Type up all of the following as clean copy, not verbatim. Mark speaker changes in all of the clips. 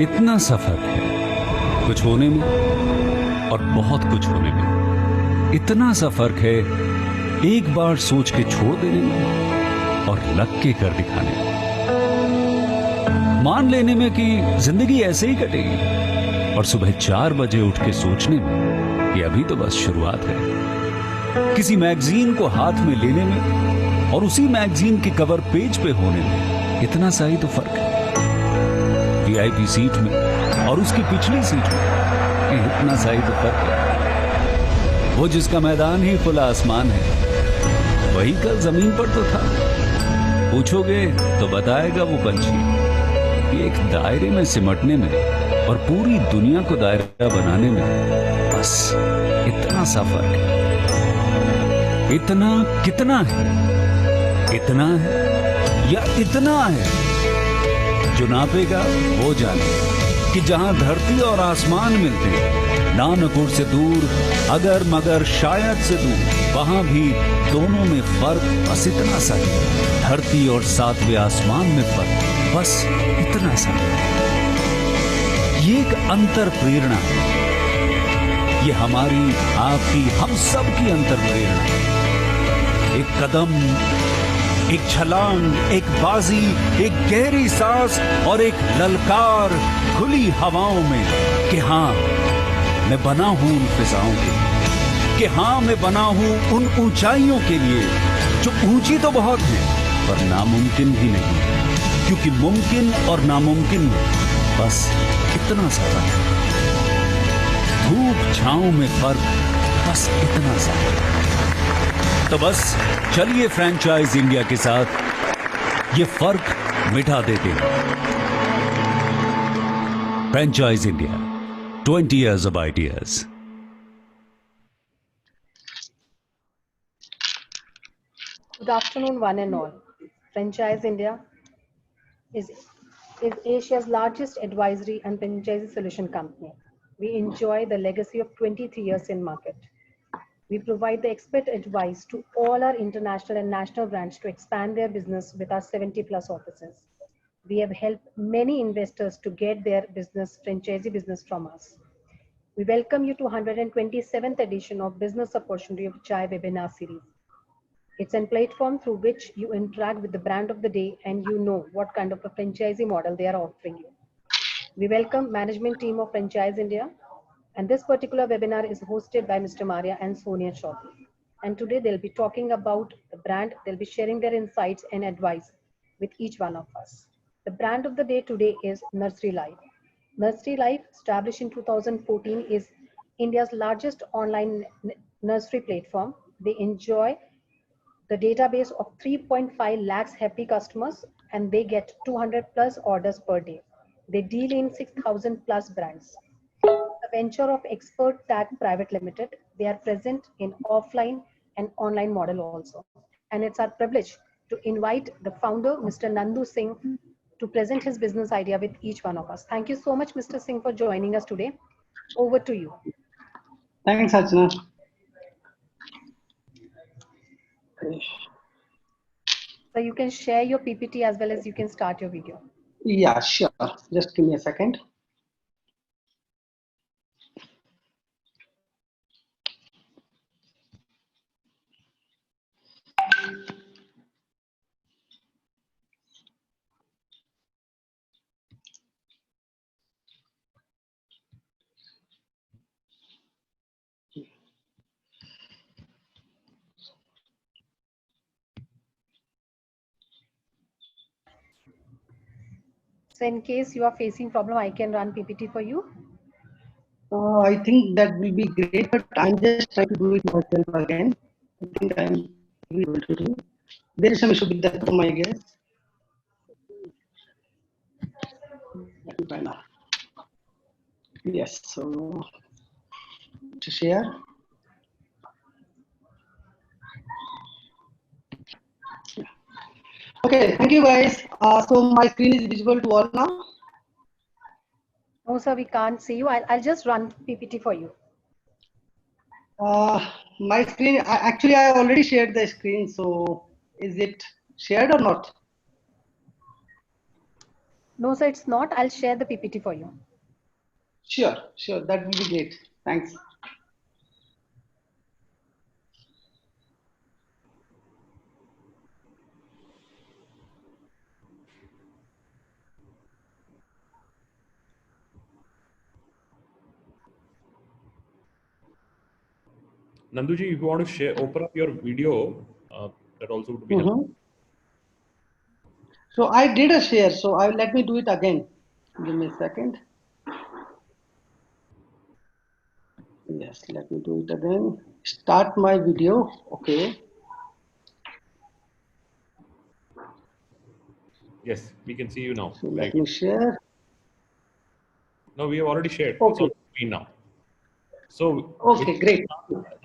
Speaker 1: इतना सफर है कुछ होने में और बहुत कुछ होने में। इतना सा फर्क है एक बार सोच के छोड़ देने में और लग के कर दिखाने में। मान लेने में कि जिंदगी ऐसे ही कटेगी और सुबह 4 बजे उठ के सोचने में कि अभी तो बस शुरुआत है। किसी मैगजीन को हाथ में लेने में और उसी मैगजीन के कवर पेज पे होने में इतना सा ही तो फर्क है। वीआईपी सीट में और उसकी पिछली सीट में इतना सा ही तो फर्क है। वो जिसका मैदान ही खुला आसमान है वही कल जमीन पर तो था। पूछोगे तो बताएगा वो पंछी कि एक दायरे में सिमटने में और पूरी दुनिया को दायरा बनाने में बस इतना सा फर्क है। इतना कितना है? इतना है या इतना है? जो नापेगा वो जाने कि जहां धरती और आसमान मिलते हैं, नानपुर से दूर अगर मगर शायद से दूर, वहां भी दोनों में फर्क बस इतना सा है। धरती और 7वें आसमान में फर्क बस इतना सा है। ये एक अंतर प्रेरणा है। ये हमारी, आपकी, हम सब की अंतर प्रेरणा है। एक कदम, एक छलांग, एक बाजी, एक गहरी सांस और एक ललकार खुली हवाओं में कि हाँ मैं बना हूं उन फिजाओं के लिए, कि हाँ मैं बना हूं उन ऊंचाइयों के लिए जो ऊंची तो बहुत है पर नामुमकिन भी नहीं, क्योंकि मुमकिन और नामुमकिन में बस इतना सा फर्क है। धूप छांव में फर्क बस इतना सा है। तो बस चलिए फ्रेंचाइज इंडिया के साथ ये फर्क मिटा देते हैं। Franchise India, 20 years of ideas.
Speaker 2: Good afternoon, one and all. Franchise India is Asia's largest advisory and franchisee solution company. We enjoy the legacy of 23 years in market. We provide the expert advice to all our international and national brands to expand their business with our 70+ offices. We have helped many investors to get their business, franchisee business from us. We welcome you to 127th edition of Business Opportunity of Chai webinar series. It's a platform through which you interact with the brand of the day and you know what kind of a franchisee model they are offering you. We welcome management team of Franchise India, and this particular webinar is hosted by Mr. Maria and Sonia Chaudhary. And today they'll be talking about the brand. They'll be sharing their insights and advice with each one of us. The brand of the day today is Nursery Life. Nursery Life, established in 2014, is India's largest online nursery platform. They enjoy the database of 3.5 lakhs happy customers, and they get 200+ orders per day. They deal in 6,000+ brands. A venture of Expert Tag Private Limited, they are present in offline and online model also. And it's our privilege to invite the founder, Mr. Nandu Singh, to present his business idea with each one of us. Thank you so much, Mr. Singh, for joining us today. Over to you.
Speaker 3: Thanks, Archana.
Speaker 2: So you can share your PPT as well as you can start your video.
Speaker 3: Yeah, sure. Just give me a second.
Speaker 2: So in case you are facing problem, I can run PPT for you.
Speaker 3: I think that will be great, but I'm just trying to do it myself again. I think I'm able to do. There is some issue with that from my guess. Yes, so to share. Okay, thank you guys. So my screen is visible to all now.
Speaker 2: No, sir, we can't see you. I'll just run PPT for you.
Speaker 3: My screen, actually I already shared the screen, so is it shared or not?
Speaker 2: No, sir, it's not. I'll share the PPT for you.
Speaker 3: Sure, sure. That will be great. Thanks.
Speaker 4: Nanduji, if you want to share, open up your video, that also would be helpful.
Speaker 3: So I did a share. So let me do it again. Give me a second. Yes, let me do it again. Start my video. Okay.
Speaker 4: Yes, we can see you now.
Speaker 3: So
Speaker 4: Very
Speaker 3: let
Speaker 4: good.
Speaker 3: me share.
Speaker 4: No, we have already shared. It's
Speaker 3: Okay.
Speaker 4: on screen now. So,
Speaker 3: Okay, great.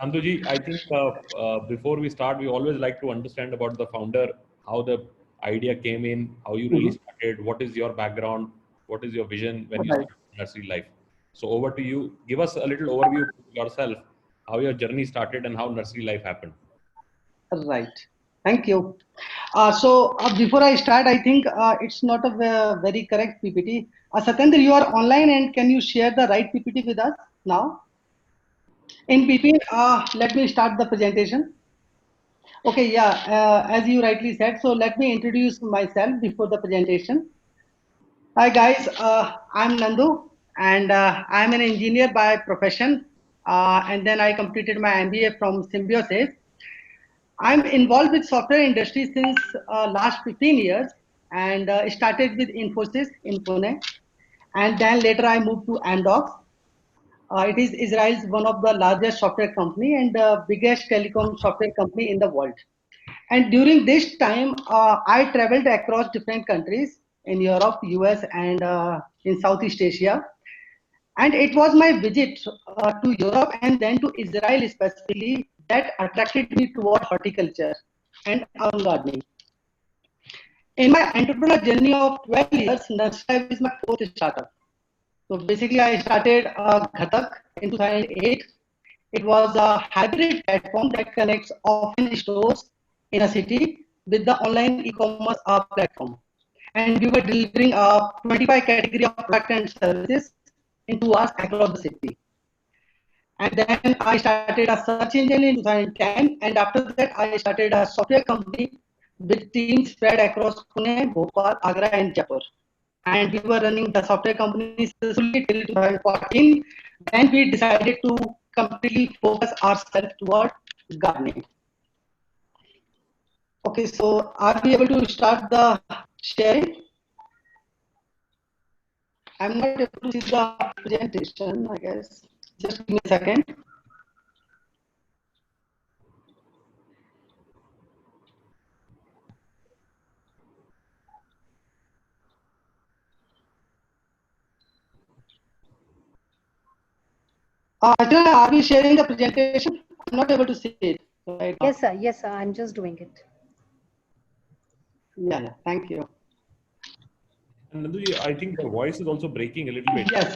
Speaker 4: Nanduji, I think before we start, we always like to understand about the founder, how the idea came in, how you really started, what is your background, what is your vision when you
Speaker 3: Right.
Speaker 4: started nursery life. So over to you. Give us a little overview of yourself, how your journey started and how nursery life happened.
Speaker 3: Right. Thank you. Before I start, I think it's not a very correct PPT. Satyendra, you are online and can you share the right PPT with us now? In PPT, let me start the presentation. Okay, yeah, as you rightly said, so let me introduce myself before the presentation. Hi guys, I'm Nandu and I'm an engineer by profession and then I completed my MBA from Symbiosis. I'm involved with software industry since last 15 years and started with Infosys in Pune and then later I moved to Amdocs. It is Israel's one of the largest software company and the biggest telecom software company in the world. And during this time, I traveled across different countries in Europe, US, and in Southeast Asia. And it was my visit to Europe and then to Israel specifically that attracted me toward horticulture and urban gardening. In my entrepreneur journey of 12 years, Nursery is my fourth startup. So basically, I started Ghatak in 2008. It was a hybrid platform that connects offline stores in a city with the online e-commerce platform. And we were delivering 25 category of product and services in 2 hours across the city. And then I started a search engine in 2010. And after that, I started a software company with teams spread across Pune, Bhopal, Agra, and Jaipur. And we were running the software company successfully till 2014. Then we decided to completely focus ourselves toward gardening. Okay, so are we able to start the sharing? I'm not able to see the presentation, I guess. Just give me a second. Archana, are we sharing the presentation? I'm not able to see it right now.
Speaker 2: Yes, sir. Yes, sir. I'm just doing it.
Speaker 3: Yeah, thank you.
Speaker 4: And Nanduji, I think your voice is also breaking a little bit.
Speaker 3: Yes.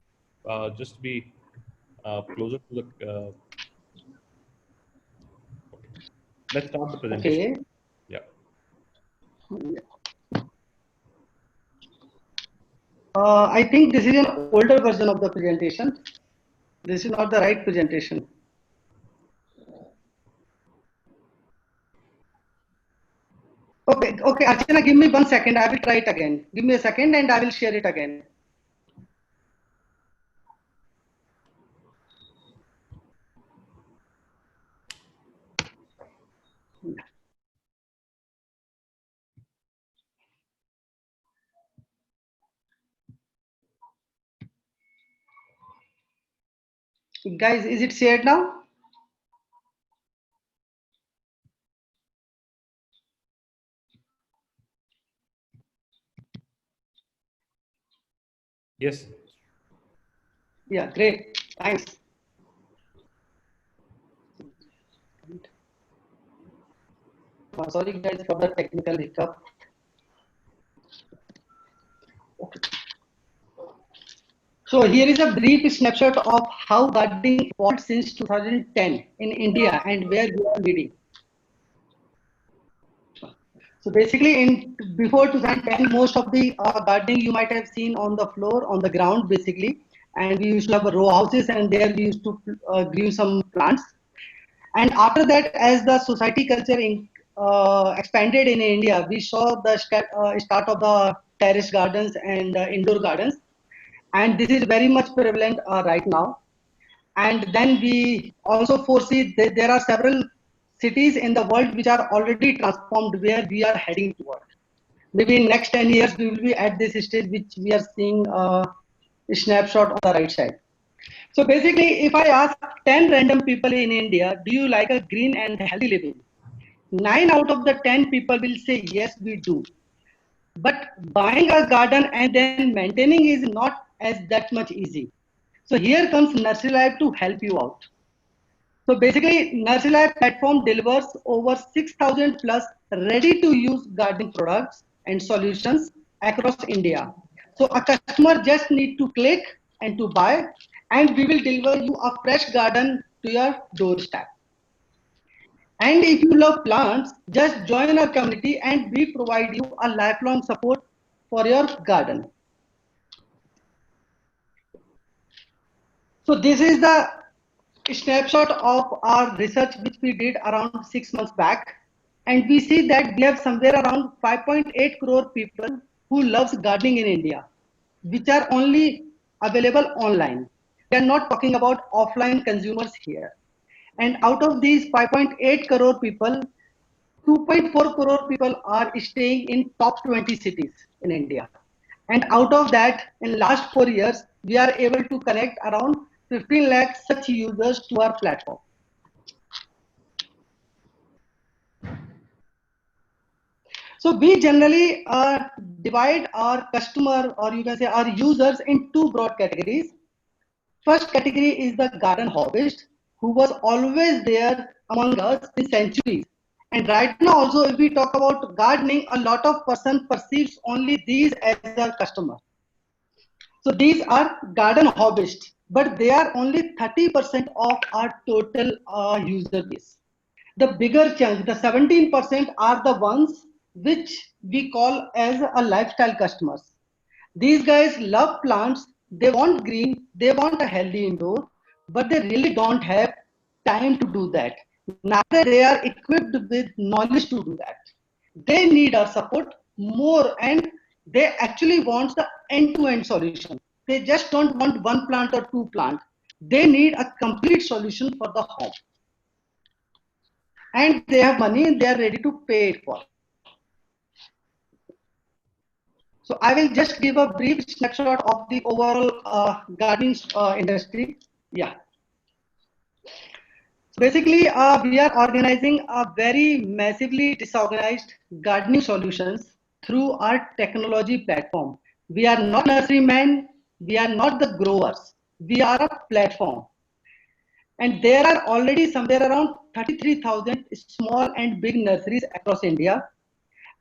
Speaker 4: Just be closer to the. Okay. Let's start the presentation.
Speaker 3: Okay.
Speaker 4: Yeah.
Speaker 3: I think this is an older version of the presentation. This is not the right presentation. Okay, Archana, give me 1 second. I will try it again. Give me a second and I will share it again. Guys, is it shared now?
Speaker 4: Yes.
Speaker 3: Yeah, great. Thanks. Sorry guys for the technical hiccup. Okay. So here is a brief snapshot of how gardening evolved since 2010 in India and where we are leading. So basically, in before 2010, most of the gardening you might have seen on the floor, on the ground, basically, and we used to have row houses, and there we used to grow some plants. And after that, as the society culture expanded in India, we saw the start of the terrace gardens and indoor gardens, and this is very much prevalent right now. And then we also foresee that there are several cities in the world which are already transformed where we are heading toward. Maybe in next 10 years, we will be at this stage which we are seeing a snapshot on the right side. So basically, if I ask 10 random people in India, do you like a green and healthy living? 9 out of the 10 people will say, yes, we do. But buying a garden and then maintaining is not as that much easy. So here comes Nursery Life to help you out. So basically, Nursery Life platform delivers over 6,000 plus ready to use gardening products and solutions across India. So a customer just need to click and to buy, and we will deliver you a fresh garden to your doorstep. And if you love plants, just join our community and we provide you a lifelong support for your garden. So this is the snapshot of our research which we did around 6 months back. And we see that we have somewhere around 5.8 crore people who loves gardening in India, which are only available online. We are not talking about offline consumers here. And out of these 5.8 crore people, 2.4 crore people are staying in top 20 cities in India. And out of that, in last 4 years, we are able to connect around 15 lakh such users to our platform. So we generally divide our customer, or you can say our users, in two broad categories. First category is the garden hobbyist, who was always there among us in centuries. And right now also, if we talk about gardening, a lot of person perceives only these as their customer. So these are garden hobbyists, but they are only 30% of our total user base. The bigger chunk, the 17%, are the ones which we call as a lifestyle customers. These guys love plants, they want green, they want a healthy indoor, but they really don't have time to do that. Neither they are equipped with knowledge to do that. They need our support more, and they actually want the end-to-end solution. They just don't want one plant or two plants. They need a complete solution for the home. And they have money and they are ready to pay it for. So I will just give a brief snapshot of the overall gardening industry. Yeah. So basically, we are organizing a very massively disorganized gardening solutions through our technology platform. We are not nurserymen, we are not the growers, we are a platform. And there are already somewhere around 33,000 small and big nurseries across India.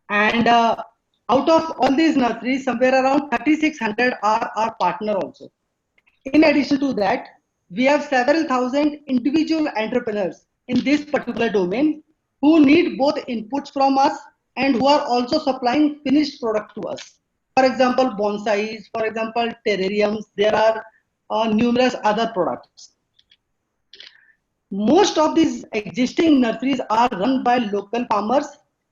Speaker 3: And out of all these nurseries, somewhere around 3,600 are our partner also. In addition to that, we have several thousand individual entrepreneurs in this particular domain who need both inputs from us and who are also supplying finished product to us. For example, bonsais, for example, terrariums, there are numerous other products. Most of these existing nurseries are run by local farmers,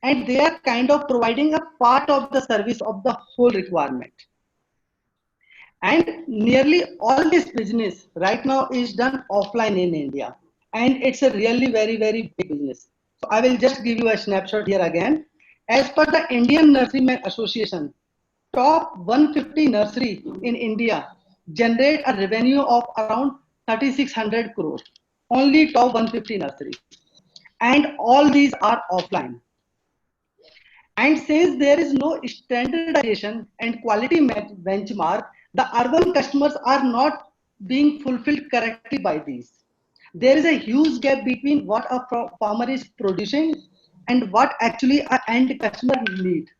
Speaker 3: and they are kind of providing a part of the service of the whole requirement. And nearly all this business right now is done offline in India. And it's a really very, very big business. So I will just give you a snapshot here again. As per the Indian Nurserymen Association, top 150 nursery in India generate a revenue of around 3,600 crores. Only top 150 nurseries. And all these are offline. And since there is no standardization and quality benchmark, the urban customers are not being fulfilled correctly by these. There is a huge gap between what a farmer is producing and what actually an end customer need.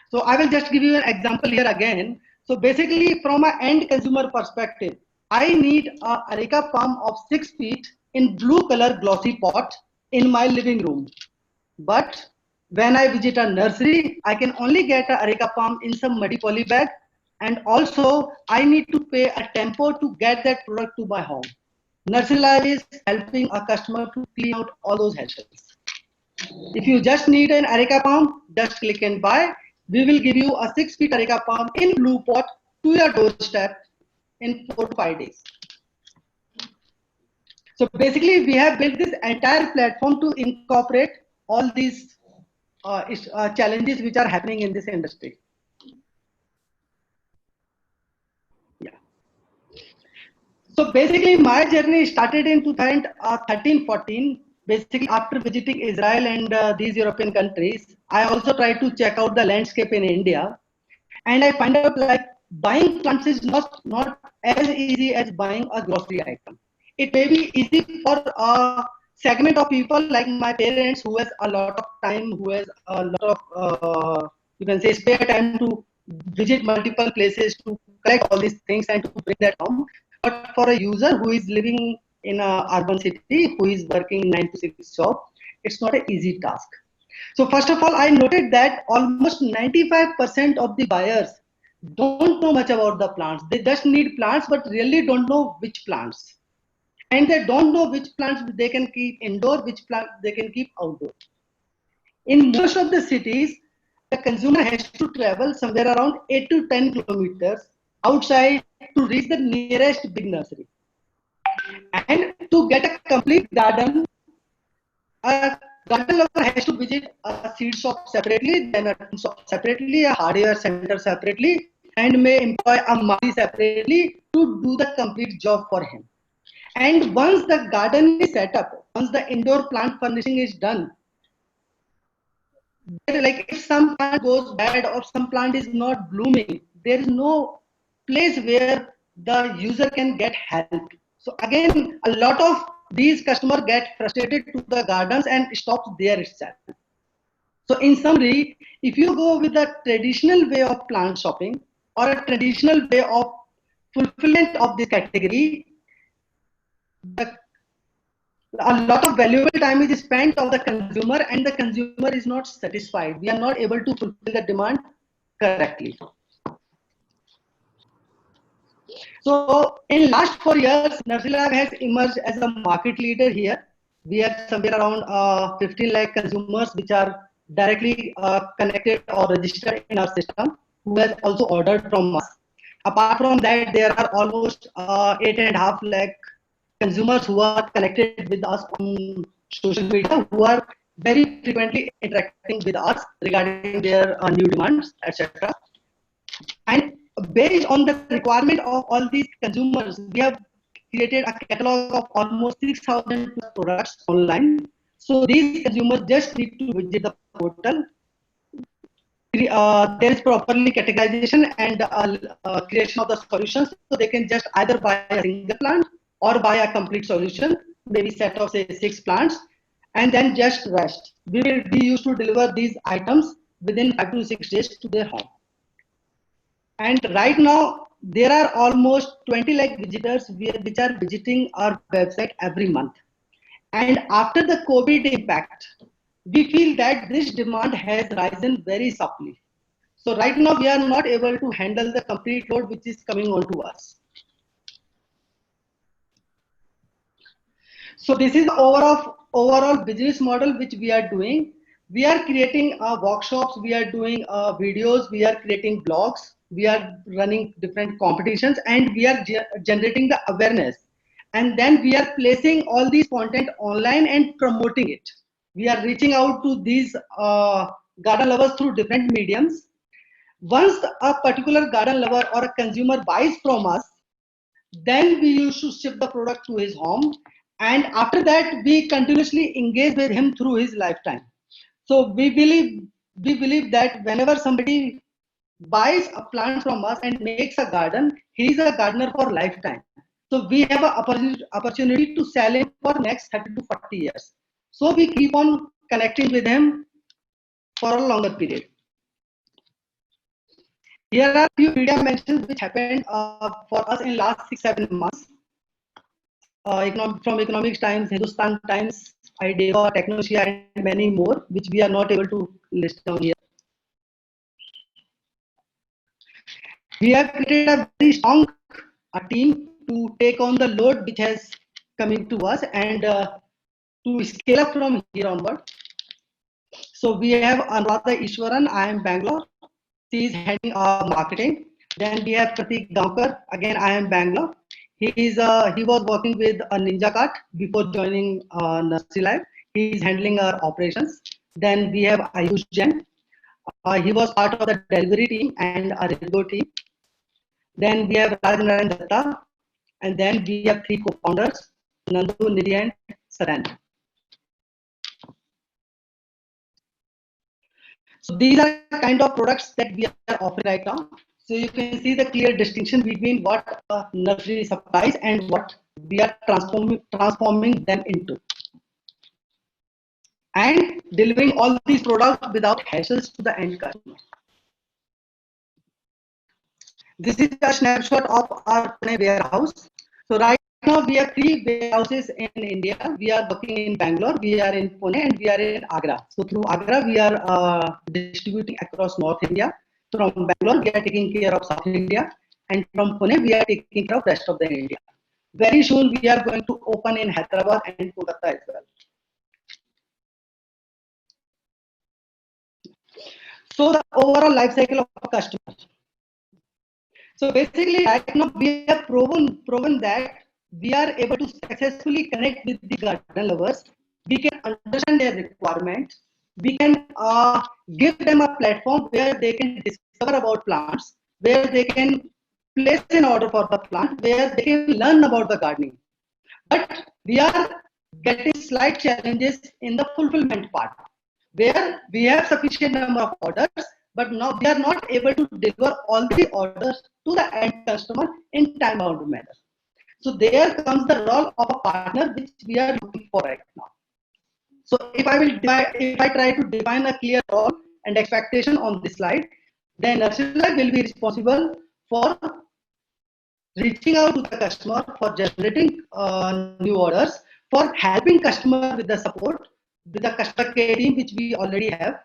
Speaker 3: So I will just give you an example here again. So basically, from an end consumer perspective, I need a areca palm of 6 feet in blue color glossy pot in my living room. But when I visit a nursery, I can only get a areca palm in some muddy poly bag, and also I need to pay a tempo to get that product to my home. Nursery Live is helping a customer to clean out all those hassles. If you just need an areca palm, just click and buy. We will give you a 6 feet areca palm in blue pot to your doorstep in 4 to 5 days. So basically, we have built this entire platform to incorporate all these challenges which are happening in this industry. Yeah. So basically, my journey started in 2013-14. Basically, after visiting Israel and these European countries, I also tried to check out the landscape in India, and I find out like buying plants is not as easy as buying a grocery item. It may be easy for a segment of people like my parents who has a lot of time, who has a lot of you can say spare time to visit multiple places to collect all these things and to bring that home. But for a user who is living in a urban city, who is working 9 to 6 job, it's not an easy task. So first of all, I noted that almost 95% of the buyers don't know much about the plants. They just need plants, but really don't know which plants. And they don't know which plants they can keep indoor, which plants they can keep outdoor. In most of the cities, the consumer has to travel somewhere around 8 to 10 kilometers outside to reach the nearest big nursery. And to get a complete garden, a garden lover has to visit a seed shop separately, then a shop separately, a hardware center separately, and may employ a mali separately to do the complete job for him. And once the garden is set up, once the indoor plant furnishing is done, like if some plant goes bad or some plant is not blooming, there is no place where the user can get help. So again, a lot of these customers get frustrated to the gardens and stops there itself. So in summary, if you go with the traditional way of plant shopping or a traditional way of fulfillment of this category, a lot of valuable time is spent on the consumer and the consumer is not satisfied. We are not able to fulfill the demand correctly. So in last 4 years, Nursery Lab has emerged as a market leader here. We have somewhere around 15 lakh consumers which are directly connected or registered in our system who has also ordered from us. Apart from that, there are almost 8.5 lakh consumers who are connected with us on social media, who are very frequently interacting with us regarding their new demands, etc. And based on the requirement of all these consumers, we have created a catalog of almost 6,000 products online. So these consumers just need to visit the portal. There is properly categorization and creation of the solutions, so they can just either buy a single plant or buy a complete solution, maybe set of say 6 plants, and then just rest. We used to deliver these items within 5 to 6 days to their home. And right now, there are almost 20 lakh visitors which are visiting our website every month. And after the COVID impact, we feel that this demand has risen very softly. So right now, we are not able to handle the complete load which is coming onto us. So this is the overall business model which we are doing. We are creating workshops, we are doing videos, we are creating blogs, we are running different competitions, and we are generating the awareness. And then we are placing all these content online and promoting it. We are reaching out to these garden lovers through different mediums. Once a particular garden lover or a consumer buys from us, then we used to ship the product to his home. And after that, we continuously engage with him through his lifetime. So we believe that whenever somebody buys a plant from us and makes a garden, he is a gardener for lifetime. So we have an opportunity to sell him for next 30 to 40 years. So we keep on connecting with him for a longer period. Here are a few media mentions which happened for us in last 6-7 months. From Economics Times, Hindustan Times, Ideva, Technosia, and many more, which we are not able to list down here. We have created a very strong team to take on the load which has coming to us and to scale up from here onward. So we have Anuradha Ishwaran, I am Bangalore. She is handling our marketing. Then we have Pratik Gaonkar, again I am Bangalore. He was working with a Ninja Cart before joining Nursery Life. He is handling our operations. Then we have Ayush Jain. He was part of the delivery team and our Rego team. Then we have Rajnarayan Datta, and then we have three co-founders, Nandu, Nidhi, and Saran. So these are kind of products that we are offering right now. So you can see the clear distinction between what nursery supplies and what we are transforming them into. And delivering all these products without hassles to the end customer. This is a snapshot of our Pune warehouse. So right now we have three warehouses in India. We are working in Bangalore, we are in Pune, and we are in Agra. So through Agra, we are distributing across North India. From Bangalore, we are taking care of South India, and from Pune, we are taking care of rest of the India. Very soon, we are going to open in Hyderabad and Kolkata as well. So the overall life cycle of customers. So basically, right now we have proven that we are able to successfully connect with the garden lovers. We can understand their requirements. We can give them a platform where they can discover about plants, where they can place an order for the plant, where they can learn about the gardening. But we are getting slight challenges in the fulfillment part, where we have sufficient number of orders, but now we are not able to deliver all the orders to the end customer in time-bound manner. So there comes the role of a partner, which we are looking for right now. So if I try to define a clear role and expectation on this slide, then Nursery Life will be responsible for reaching out to the customer, for generating new orders, for helping customer with the support, with the customer care team, which we already have.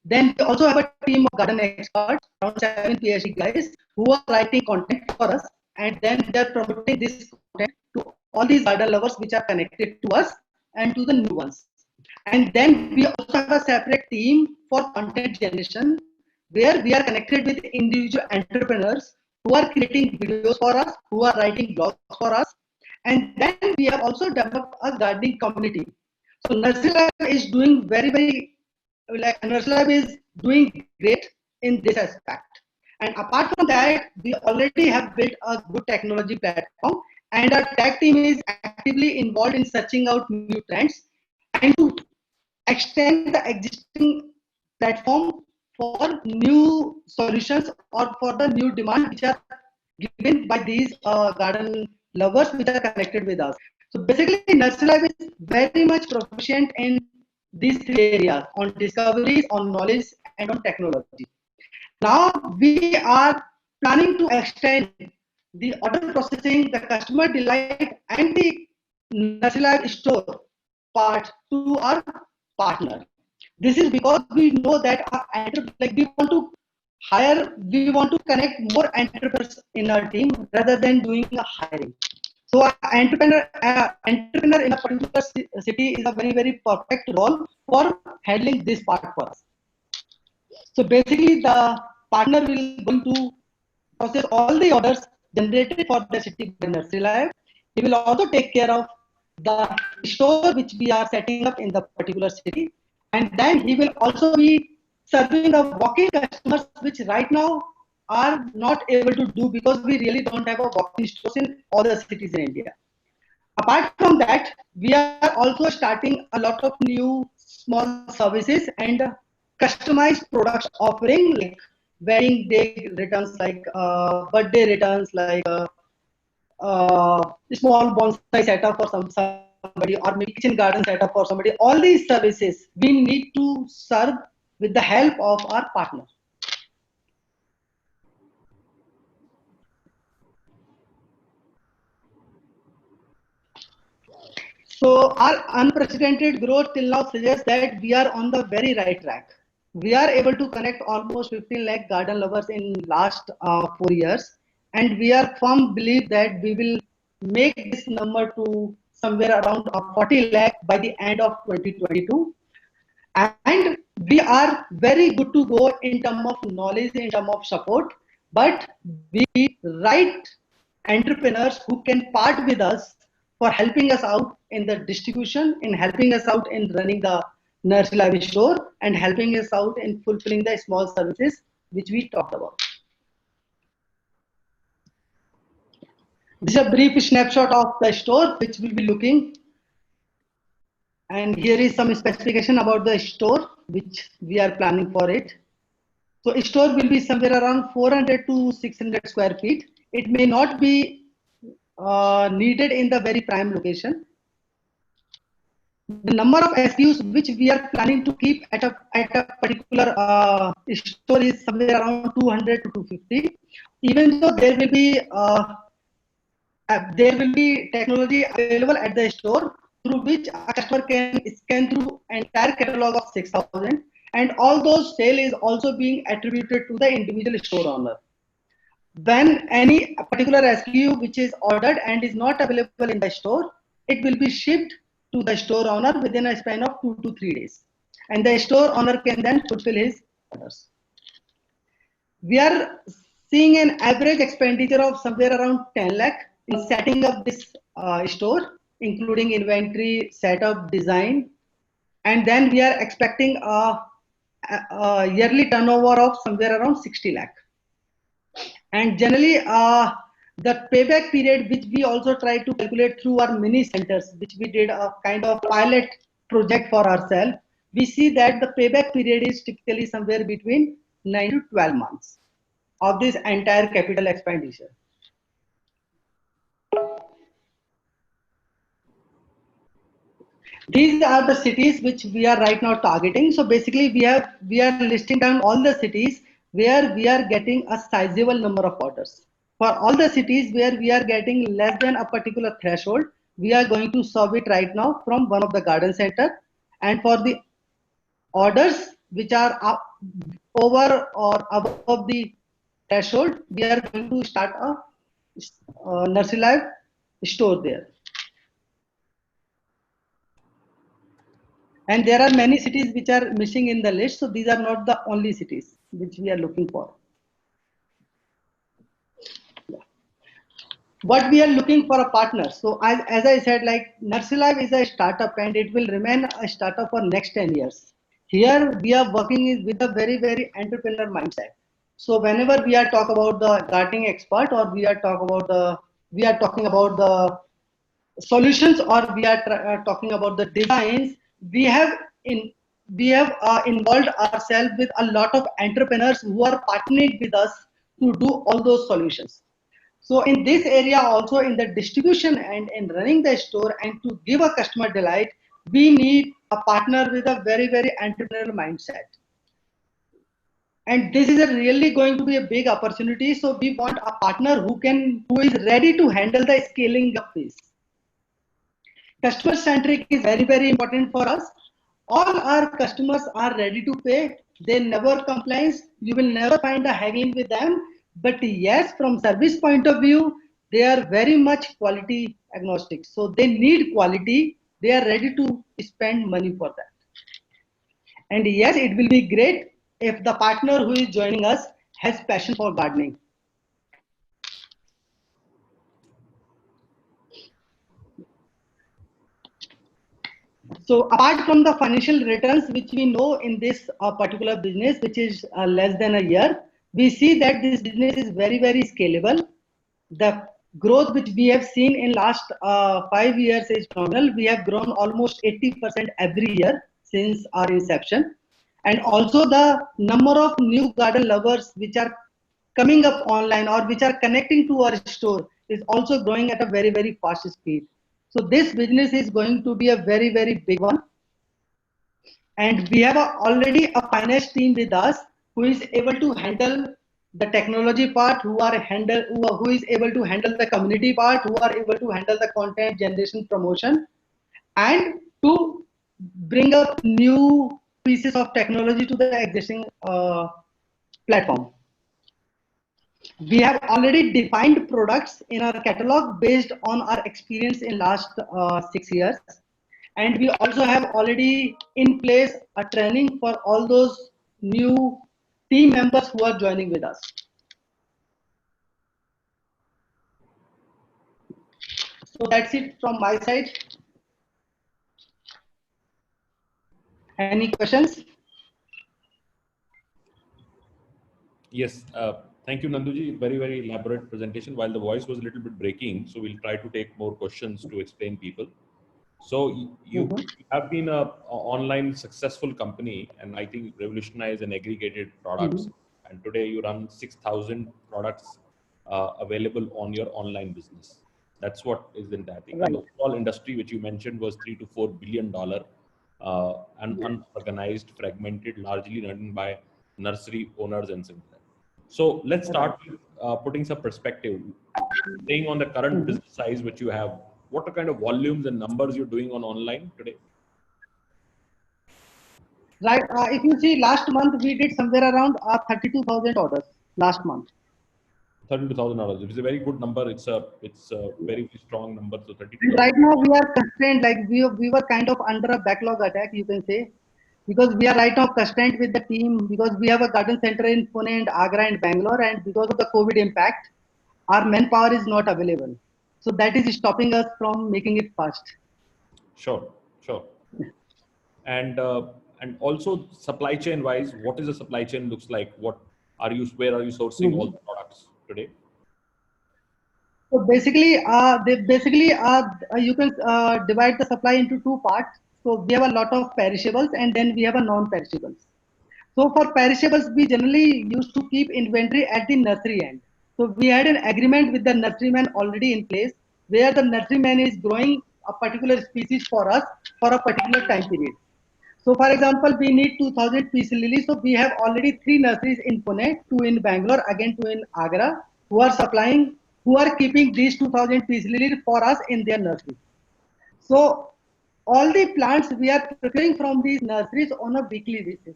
Speaker 3: Then we also have a team of garden experts, around 7 PhD guys, who are writing content for us, and then they're promoting this content to all these garden lovers which are connected to us and to the new ones. And then we also have a separate team for content generation, where we are connected with individual entrepreneurs who are creating videos for us, who are writing blogs for us. And then we have also developed a gardening community. So Nursery Lab is doing Nursery Lab is doing great in this aspect. And apart from that, we already have built a good technology platform, and our tech team is actively involved in searching out new trends and to extend the existing platform for new solutions or for the new demand which are given by these garden lovers which are connected with us. So basically, Nursery Life is very much proficient in these three areas: on discoveries, on knowledge, and on technology. Now we are planning to extend the order processing, the customer delight, and the Nursery Life store part to our partner. This is because we know that we want to connect more entrepreneurs in our team rather than doing a hiring. So an entrepreneur in a particular city is a very perfect role for handling this part for us. So basically, the partner will going to process all the orders generated for the city Nursery Life. He will also take care of the store which we are setting up in the particular city, and then he will also be serving the walk-in customers, which right now are not able to do because we really don't have a walk-in stores in all the cities in India. Apart from that, we are also starting a lot of new small services and customized products offering, like wedding day returns, like birthday returns, like small bonsai setup for somebody, or maybe kitchen garden setup for somebody. All these services we need to serve with the help of our partner. So our unprecedented growth till now suggests that we are on the very right track. We are able to connect almost 15 lakh garden lovers in last 4 years, and we are firm belief that we will make this number to somewhere around 40 lakh by the end of 2022. And we are very good to go in terms of knowledge, in terms of support, but we right entrepreneurs who can part with us for helping us out in the distribution, in helping us out in running the Nursery Live store, and helping us out in fulfilling the small services which we talked about. This is a brief snapshot of the store which we'll be looking. And here is some specification about the store which we are planning for it. So a store will be somewhere around 400 to 600 square feet. It may not be needed in the very prime location. The number of SKUs which we are planning to keep at a particular store is somewhere around 200 to 250. Even though there will be technology available at the store through which a customer can scan through entire catalog of 6,000, and all those sale is also being attributed to the individual store owner. When any particular SKU which is ordered and is not available in the store, it will be shipped to the store owner within a span of 2 to 3 days, and the store owner can then fulfill his orders. We are seeing an average expenditure of somewhere around 10 lakh in setting up this store, including inventory, setup, design, and then we are expecting a yearly turnover of somewhere around 60 lakh. And generally, the payback period, which we also try to calculate through our mini centers, which we did a kind of pilot project for ourselves, we see that the payback period is typically somewhere between 9 to 12 months of this entire capital expenditure. These are the cities which we are right now targeting. So basically, we are listing down all the cities where we are getting a sizable number of orders. For all the cities where we are getting less than a particular threshold, we are going to solve it right now from one of the garden center. And for the orders which are up, over or above the threshold, we are going to start a Nursery Live store there. And there are many cities which are missing in the list. So these are not the only cities which we are looking for. What we are looking for a partner. So as I said, like Nursery Live is a startup and it will remain a startup for next 10 years. Here we are working with a very, very entrepreneur mindset. So whenever we are talking about the gardening expert, or we are talking about the solutions, or we are talking about the designs, we have involved ourselves with a lot of entrepreneurs who are partnering with us to do all those solutions. So in this area also, in the distribution and in running the store and to give a customer delight, we need a partner with a very, very entrepreneurial mindset. And this is really going to be a big opportunity. So we want a partner who is ready to handle the scaling up phase. Customer centric is very, very important for us. All our customers are ready to pay. They never complain. You will never find a haggling with them. But yes, from service point of view, they are very much quality agnostic. So they need quality. They are ready to spend money for that. And yes, it will be great if the partner who is joining us has passion for gardening. So apart from the financial returns, which we know in this particular business, which is less than a year, we see that this business is very, very scalable. The growth which we have seen in last 5 years is phenomenal. We have grown almost 80% every year since our inception. And also the number of new garden lovers which are coming up online or which are connecting to our store is also growing at a very, very fast speed. So this business is going to be a very, very big one. And we have already a finance team with us who is able to handle the technology part, who is able to handle the community part, who are able to handle the content generation promotion. and to bring up new pieces of technology to the existing platform. We have already defined products in our catalog based on our experience in last 6 years, and we also have already in place a training for all those new team members who are joining with us. So that's it from my side. Any questions?
Speaker 4: Yes, thank you, Nanduji. Very, very elaborate presentation. While the voice was a little bit breaking, so we'll try to take more questions to explain people. So you have been a online successful company, and I think revolutionized and aggregated products. And today you run 6,000 products available on your online business. That's what is the entire thing. And the overall industry, which you mentioned, was $3 to $4 billion, and unorganized, fragmented, largely run by nursery owners and similar. So let's start with putting some perspective. Staying on the current business size which you have, what are kind of volumes and numbers you're doing on online today?
Speaker 3: Right. If you see, last month we did somewhere around 32,000 orders last month.
Speaker 4: $32,000. It is a very good number. It's a very strong number. So 32.
Speaker 3: And right now we are constrained, like we were kind of under a backlog attack, you can say, because we are right now constrained with the team, because we have a garden center in Pune and Agra and Bangalore, and because of the COVID impact, our manpower is not available. So that is stopping us from making it fast.
Speaker 4: Sure. And also supply chain wise, what is the supply chain looks like? Where are you sourcing all the products today?
Speaker 3: So basically, you can divide the supply into two parts. So we have a lot of perishables, and then we have a non-perishables. So for perishables, we generally used to keep inventory at the nursery end. So we had an agreement with the nurseryman already in place, where the nurseryman is growing a particular species for us for a particular time period. So for example, we need 2,000 peace lilies. So we have already 3 nurseries in Pune, 2 in Bangalore, again 2 in Agra, who are keeping these 2,000 peace lilies for us in their nursery. So all the plants we are procuring from these nurseries on a weekly basis.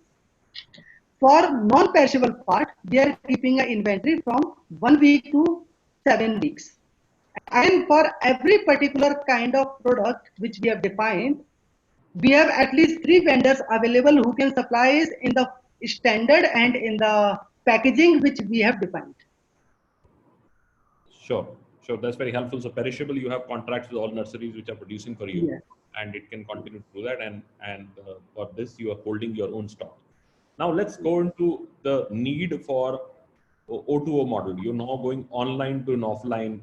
Speaker 3: For non-perishable part, we are keeping an inventory from 1 week to 7 weeks. And for every particular kind of product which we have defined, we have at least 3 vendors available who can supply us in the standard and in the packaging which we have defined.
Speaker 4: Sure. That's very helpful. So perishable, you have contracts with all nurseries which are producing for you, and it can continue to do that. And for this, you are holding your own stock. Now let's go into the need for O2O model. You're now going online to an offline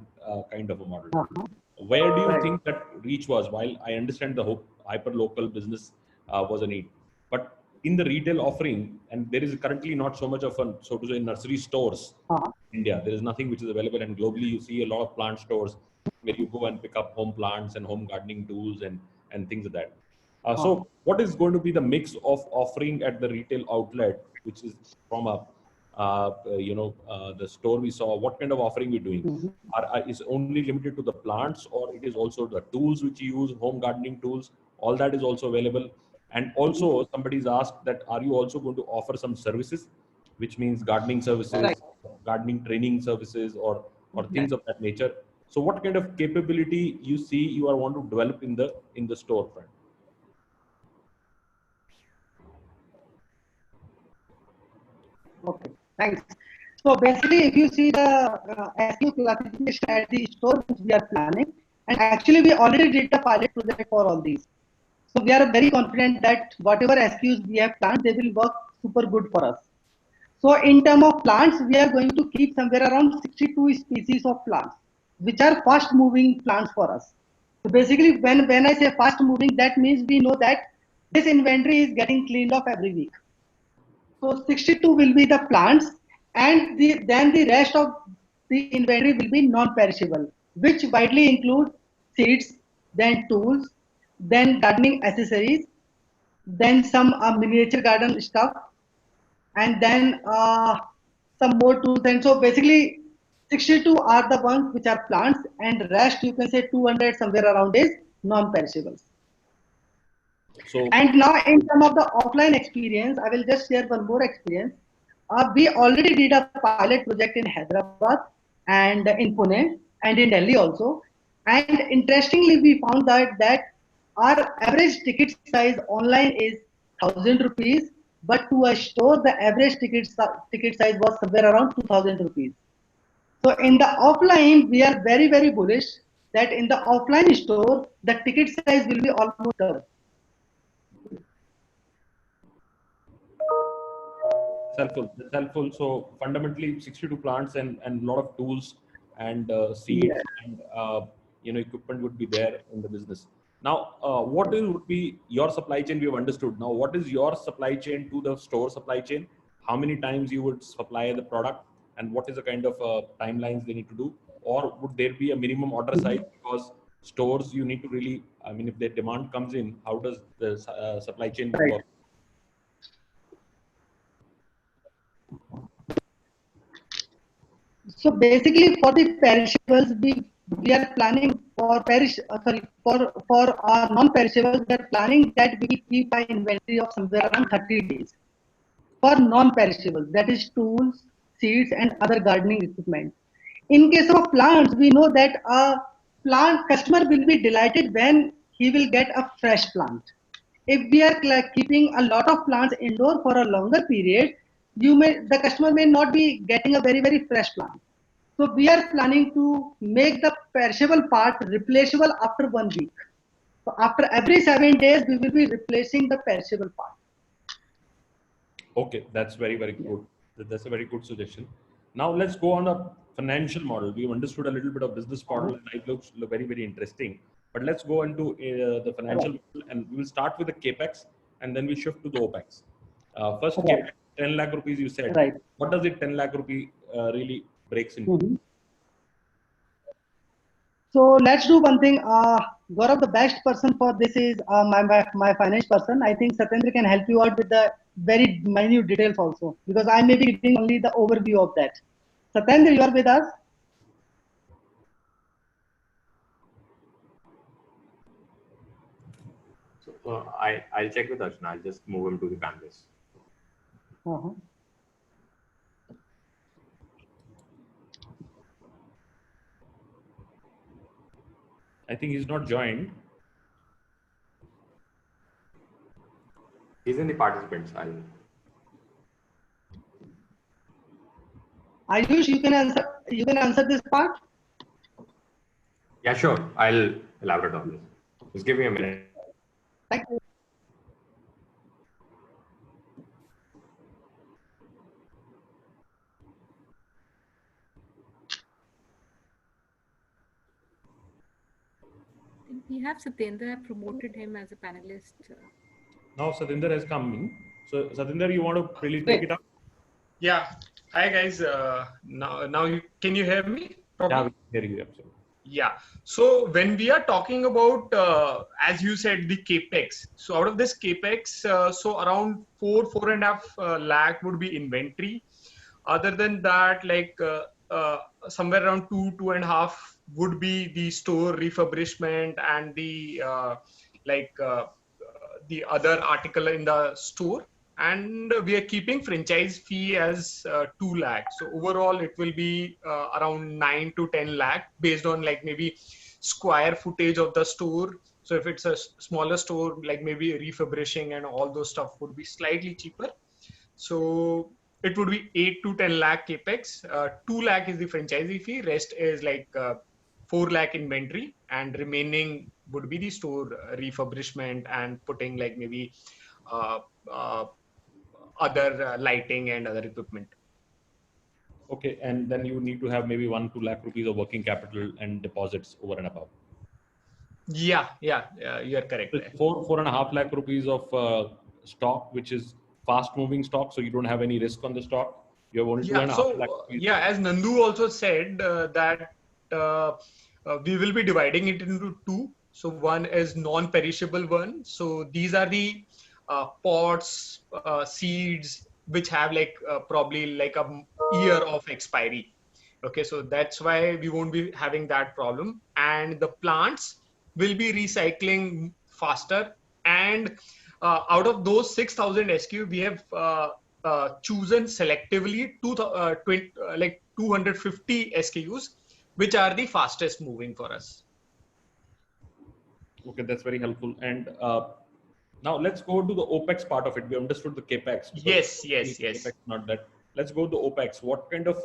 Speaker 4: kind of a model. Where do you think that reach was? While I understand the hyper-local business was a need, but in the retail offering, and there is currently not so much of a, so to say, nursery stores in India. There is nothing which is available, and globally you see a lot of plant stores where you go and pick up home plants and home gardening tools and things like that. So what is going to be the mix of offering at the retail outlet, which is from the store we saw? What kind of offering we're doing? Is only limited to the plants, or it is also the tools which you use, home gardening tools? All that is also available. And also somebody's asked that, are you also going to offer some services, which means gardening services, gardening training services, or things of that nature? So what kind of capability you see you are want to develop in the storefront?
Speaker 3: Okay, thanks. So basically, if you see the SKU classification at the store which we are planning, and actually we already did the pilot project for all these. So we are very confident that whatever SKUs we have planned, they will work super good for us. So in terms of plants, we are going to keep somewhere around 62 species of plants, which are fast moving plants for us. So basically, when I say fast moving, that means we know that this inventory is getting cleaned off every week. So 62 will be the plants, and then the rest of the inventory will be non-perishable, which widely include seeds, then tools, then gardening accessories, then some miniature garden stuff, and then some more tools. And so basically 62 are the ones which are plants, and rest you can say 200 somewhere around is non-perishables.
Speaker 4: So
Speaker 3: And now in terms of the offline experience, I will just share one more experience. We already did a pilot project in Hyderabad and in Pune and in Delhi also. And interestingly, we found that our average ticket size online is 1,000 rupees, but to a store, the average ticket size was somewhere around 2,000 rupees. So in the offline, we are very, very bullish that in the offline store, the ticket size will be almost double.
Speaker 4: helpful. That's helpful. So fundamentally, 62 plants and a lot of tools and seeds
Speaker 3: Yes.
Speaker 4: and equipment would be there in the business. Now, would be your supply chain? We have understood. Now, what is your supply chain to the store supply chain? How many times you would supply the product, and what is the kind of timelines they need to do? Or would there be a minimum order size? Because stores, you need to really, I mean, if their demand comes in, how does the supply chain
Speaker 3: Right.
Speaker 4: work?
Speaker 3: So basically, for the perishables, we are planning for for our non-perishables, we are planning that we keep an inventory of somewhere around 30 days. For non-perishables, that is tools, seeds, and other gardening equipment. In case of plants, we know that a plant customer will be delighted when he will get a fresh plant. If we are keeping a lot of plants indoor for a longer period, the customer may not be getting a very fresh plant. So we are planning to make the perishable part replaceable after 1 week. So after every 7 days, we will be replacing the perishable part.
Speaker 4: Okay, that's very good. That's a very good suggestion. Now let's go on a financial model. We've understood a little bit of business model, and it looks very interesting. But let's go into the financial model, and we will start with the capex, and then we shift to the opex. First,
Speaker 3: Right.
Speaker 4: capex, 10 lakh rupees. You said.
Speaker 3: Right.
Speaker 4: What does it 10 lakh rupee really breaks into?
Speaker 3: Mhm. So let's do one thing. Gaurav, the best person for this is my finance person. I think Satyendra can help you out with the very minute details also, because I may be giving only the overview of that. Satyendra, you are with us?
Speaker 5: So I'll check with Archana. I'll just move him to the canvas.
Speaker 3: Uh-huh.
Speaker 4: I think he's not joined.
Speaker 5: He's in the participants.
Speaker 3: Ayush, you can answer. You can answer this part.
Speaker 5: Yeah, sure. I'll elaborate on this. Just give me a minute.
Speaker 3: Thank you.
Speaker 6: We have Satyendra. I promoted him as a panelist.
Speaker 4: Now Satinder has come in. So Satinder, you want to really take it up?
Speaker 7: Yeah. Hi guys. Can you hear me properly?
Speaker 4: Yeah, we can hear you absolutely.
Speaker 7: Yeah. So when we are talking about, as you said, the capex. So out of this capex, so around 4.5 lakh would be inventory. Other than that, like somewhere around 2.5 would be the store refurbishment and the the other article in the store. And we are keeping franchise fee as 2 lakh. So overall, it will be around 9 to 10 lakh based on like maybe square footage of the store. So if it's a smaller store, like maybe refurbishing and all those stuff would be slightly cheaper. So it would be 8 to 10 lakh capex. 2 lakh is the franchisee fee. Rest is like 4 lakh inventory, and remaining would be the store refurbishment and putting like maybe other lighting and other equipment.
Speaker 4: Okay, and then you need to have maybe 1-2 lakh rupees of working capital and deposits over and above.
Speaker 7: Yeah, you are correct.
Speaker 4: So 4.5 lakh rupees of stock, which is fast moving stock, so you don't have any risk on the stock. You have only 2.5 lakh rupees.
Speaker 7: Yeah, as Nandu also said that we will be dividing it into two. So one is non-perishable one. So these are the pots, seeds, which have like probably like a year of expiry. Okay, so that's why we won't be having that problem. And the plants will be recycling faster and out of those 6,000 SKU, we have chosen selectively 250 SKUs, which are the fastest moving for us.
Speaker 4: Okay, that's very helpful. And now let's go to the OPEX part of it. We understood the CAPEX.
Speaker 7: Yes.
Speaker 4: CAPEX, not that. Let's go to the OPEX. What kind of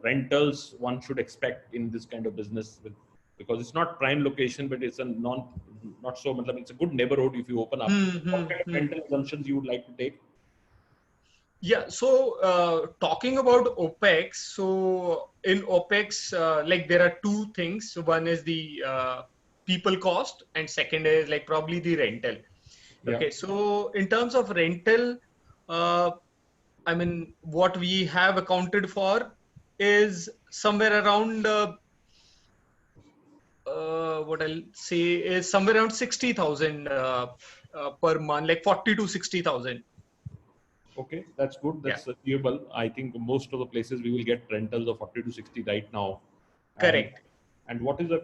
Speaker 4: rentals one should expect in this kind of business? Because it's not prime location, but it's a not so. It's a good neighborhood if you open up. What kind of rental assumptions you would like to take?
Speaker 7: Yeah, so talking about OPEX, so in OPEX, like there are two things. So one is the people cost, and second is like probably the rental.
Speaker 4: Yeah.
Speaker 7: Okay, so in terms of rental, I mean, what we have accounted for is somewhere around, what I'll say is somewhere around 60,000 per month, like 40 to 60,000.
Speaker 4: Okay, that's good. That's achievable. I think most of the places we will get rentals of 40 to 60 right now.
Speaker 7: Correct.
Speaker 4: And what is the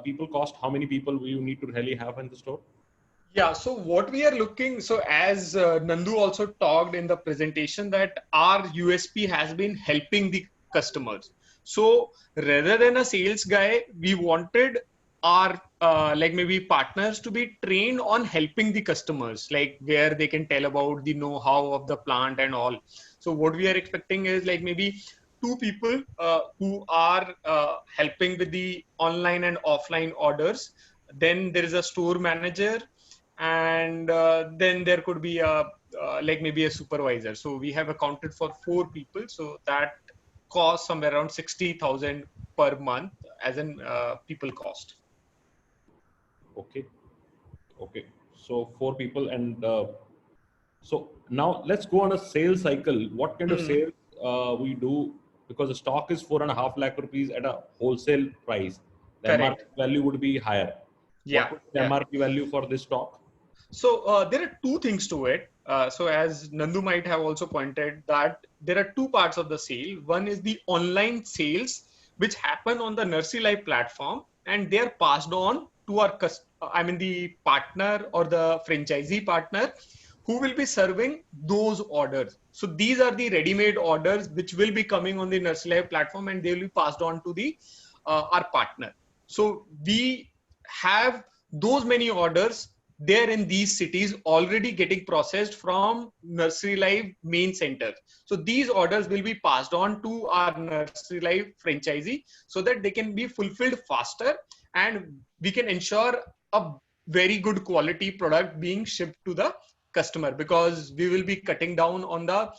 Speaker 4: people cost? How many people will you need to really have in the store?
Speaker 7: Yeah, so what we are looking, so as Nandu also talked in the presentation, that our USP has been helping the customers. So rather than a sales guy, we wanted our like maybe partners to be trained on helping the customers, like where they can tell about the know-how of the plant and all. So what we are expecting is like maybe 2 people who are helping with the online and offline orders. Then there is a store manager, and then there could be a like maybe a supervisor. So we have accounted for 4 people, so that costs somewhere around 60,000 per month as in people cost.
Speaker 4: Okay. So 4 people, and so now let's go on a sales cycle. What kind of sales we do? Because the stock is 4.5 lakh rupees at a wholesale price. The
Speaker 7: Correct.
Speaker 4: MRP value would be higher.
Speaker 7: Yeah.
Speaker 4: What would the MRP value for this stock?
Speaker 7: So there are 2 things to it. So as Nandu might have also pointed that there are 2 parts of the sale. One is the online sales, which happen on the Nursery Life platform, and they are passed on to our the partner or the franchisee partner who will be serving those orders. So these are the ready-made orders which will be coming on the Nursery Life platform, and they will be passed on to the our partner. So we have those many orders there in these cities already getting processed from Nursery Life main center. So these orders will be passed on to our Nursery Life franchisee so that they can be fulfilled faster, and we can ensure a very good quality product being shipped to the customer, because we will be cutting down on the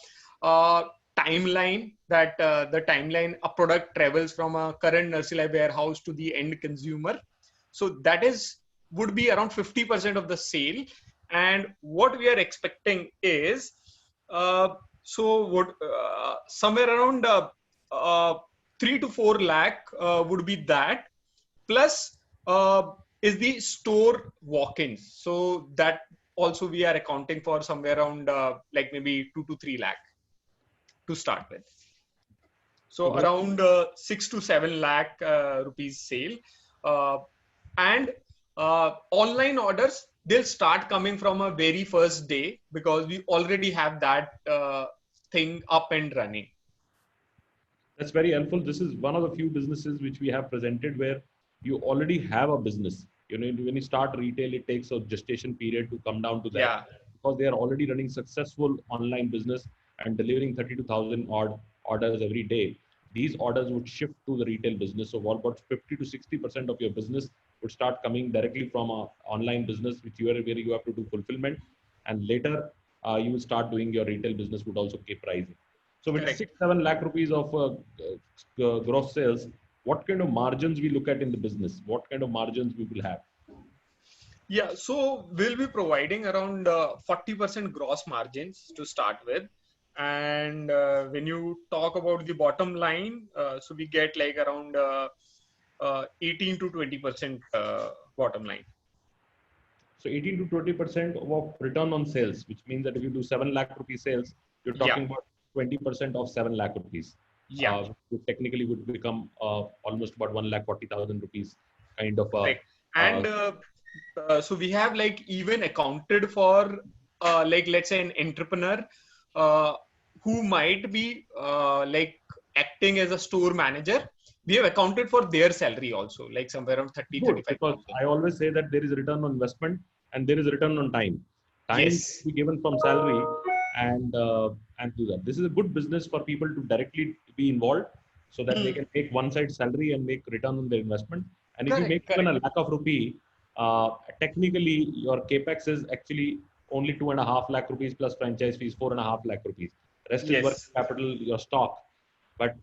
Speaker 7: timeline that the timeline a product travels from a current Nursery Life warehouse to the end consumer. So that would be around 50% of the sale. And what we are expecting is somewhere around 3 to 4 lakh would be that, plus is the store walk-ins. So that also we are accounting for somewhere around like maybe 2 to 3 lakh to start with. So around 6 to 7 lakh rupees sale. And online orders, they'll start coming from a very first day, because we already have that thing up and running.
Speaker 4: That's very helpful. This is one of the few businesses which we have presented where you already have a business. You know, when you start retail, it takes a gestation period to come down to that.
Speaker 7: Yeah.
Speaker 4: Because they are already running successful online business and delivering 32,000 odd orders every day. These orders would shift to the retail business. So about 50 to 60% of your business would start coming directly from an online business, where you have to do fulfillment, and later you will start doing your retail business would also keep rising. So with 6-7 lakh rupees of gross sales, what kind of margins we look at in the business? What kind of margins we will have?
Speaker 7: Yeah, so we'll be providing around 40% gross margins to start with. And when you talk about the bottom line, so we get like around 18 to 20% bottom line.
Speaker 4: So 18 to 20% of return on sales, which means that if you do 7 lakh rupees sales, you're talking about 20% of 7 lakh rupees.
Speaker 7: Yeah.
Speaker 4: Which technically would become almost about 1,40,000 rupees kind of
Speaker 7: And so we have like even accounted for like let's say an entrepreneur who might be like acting as a store manager. We have accounted for their salary also, like somewhere around 30,
Speaker 4: Good, because
Speaker 7: 35,000.
Speaker 4: I always say that there is a return on investment and there is a return on time. Time
Speaker 7: Yes.
Speaker 4: to be given from salary and do that. This is a good business for people to directly be involved, so that they can take one side salary and make return on their investment. And if you
Speaker 7: Correct,
Speaker 4: make even a
Speaker 7: correct.
Speaker 4: lakh of rupee, technically your capex is actually only 2.5 lakh rupees plus franchise fees, 4.5 lakh rupees. Rest is working
Speaker 7: Yes.
Speaker 4: capital, your stock. But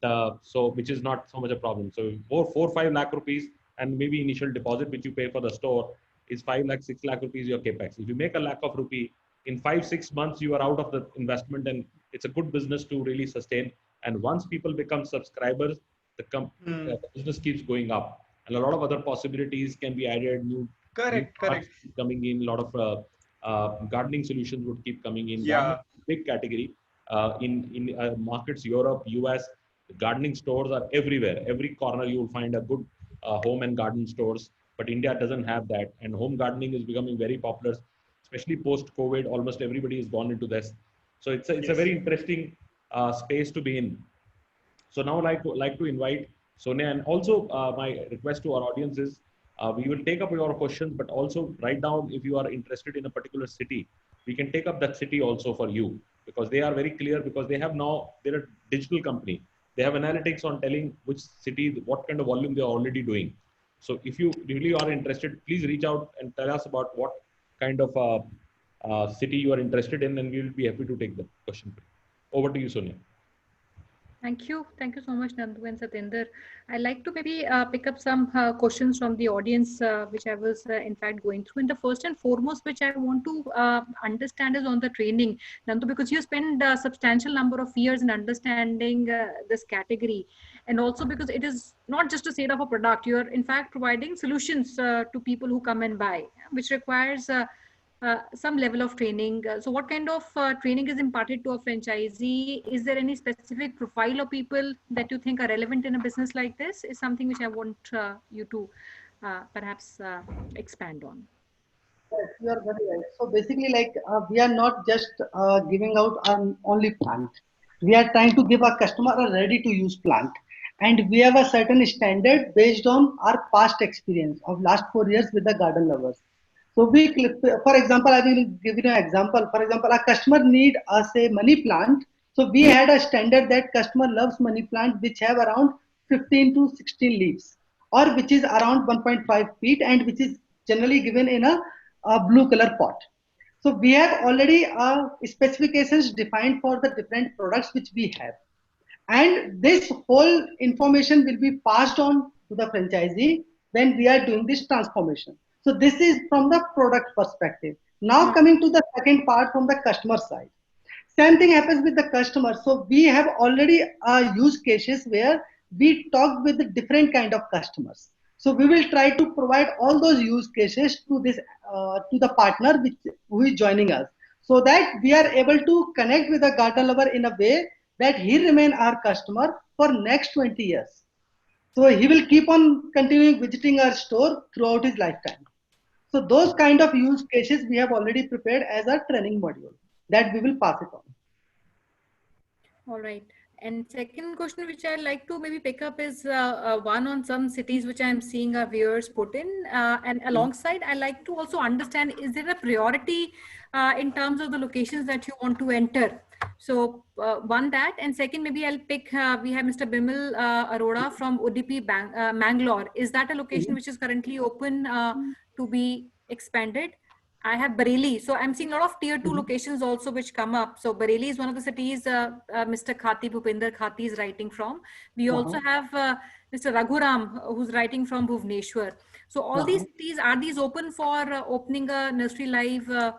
Speaker 4: so which is not so much a problem. So 4-5 lakh rupees and maybe initial deposit which you pay for the store is 5 lakh, 6 lakh rupees your capex. If you make a lakh of rupee in 5-6 months, you are out of the investment, and it's a good business to really sustain. And once people become subscribers, the business keeps going up, and a lot of other possibilities can be added. New
Speaker 7: Correct,
Speaker 4: products
Speaker 7: correct.
Speaker 4: keep coming in. A lot of gardening solutions would keep coming in.
Speaker 7: Yeah.
Speaker 4: Gardening is a big category in markets, Europe, US. Gardening stores are everywhere. Every corner you will find a good home and garden stores. But India doesn't have that, and home gardening is becoming very popular, especially post COVID. Almost everybody has gone into this, so it's a
Speaker 7: Yes.
Speaker 4: very interesting space to be in. So now like to invite Sonia, and also my request to our audience is we will take up your questions, but also write down if you are interested in a particular city. We can take up that city also for you, because they are very clear, because they have now, they're a digital company. They have analytics on telling which city, what kind of volume they are already doing. So if you really are interested, please reach out and tell us about what kind of city you are interested in, and we will be happy to take the question. Over to you, Sonia.
Speaker 6: Thank you. Thank you so much, Nandu and Satinder. I'd like to maybe pick up some questions from the audience, which I was in fact going through. And the first and foremost, which I want to understand is on the training. Nandu, because you spend a substantial number of years in understanding this category. And also because it is not just a sale of a product, you're in fact providing solutions to people who come and buy, which requires some level of training. So what kind of training is imparted to a franchisee? Is there any specific profile of people that you think are relevant in a business like this? Is something which I want you to perhaps expand on.
Speaker 3: Yes, you are very right. So basically, like we are not just giving out an only plant. We are trying to give our customer a ready-to-use plant, and we have a certain standard based on our past experience of last 4 years with the garden lovers. So for example, I will give you an example. For example, a customer need say money plant. So we had a standard that customer loves money plant which have around 15 to 16 leaves, or which is around 1.5 feet, and which is generally given in a blue color pot. So we have already specifications defined for the different products which we have. And this whole information will be passed on to the franchisee when we are doing this transformation. So this is from the product perspective. Now coming to the second part from the customer side. Same thing happens with the customer. So we have already use cases where we talk with the different kind of customers. So we will try to provide all those use cases to this to the partner who is joining us, so that we are able to connect with the garden lover in a way that he remain our customer for next 20 years. So he will keep on continuing visiting our store throughout his lifetime. So those kind of use cases we have already prepared as a training module that we will pass it on.
Speaker 6: All right. And second question, which I'd like to maybe pick up is one on some cities which I'm seeing our viewers put in. And alongside, I like to also understand, is there a priority in terms of the locations that you want to enter? So one that, and second, maybe I'll pick, we have Mr. Bimal Arora from Udupi, Mangalore. Is that a location which is currently open to be expanded? I have Bareilly. So I'm seeing a lot of tier 2 locations also which come up. So Bareilly is one of the cities Mr. Khati, Bhupinder Khati is writing from. We also have Mr. Raghuram who's writing from Bhubaneswar. So all these cities, are these open for opening a Nursery Live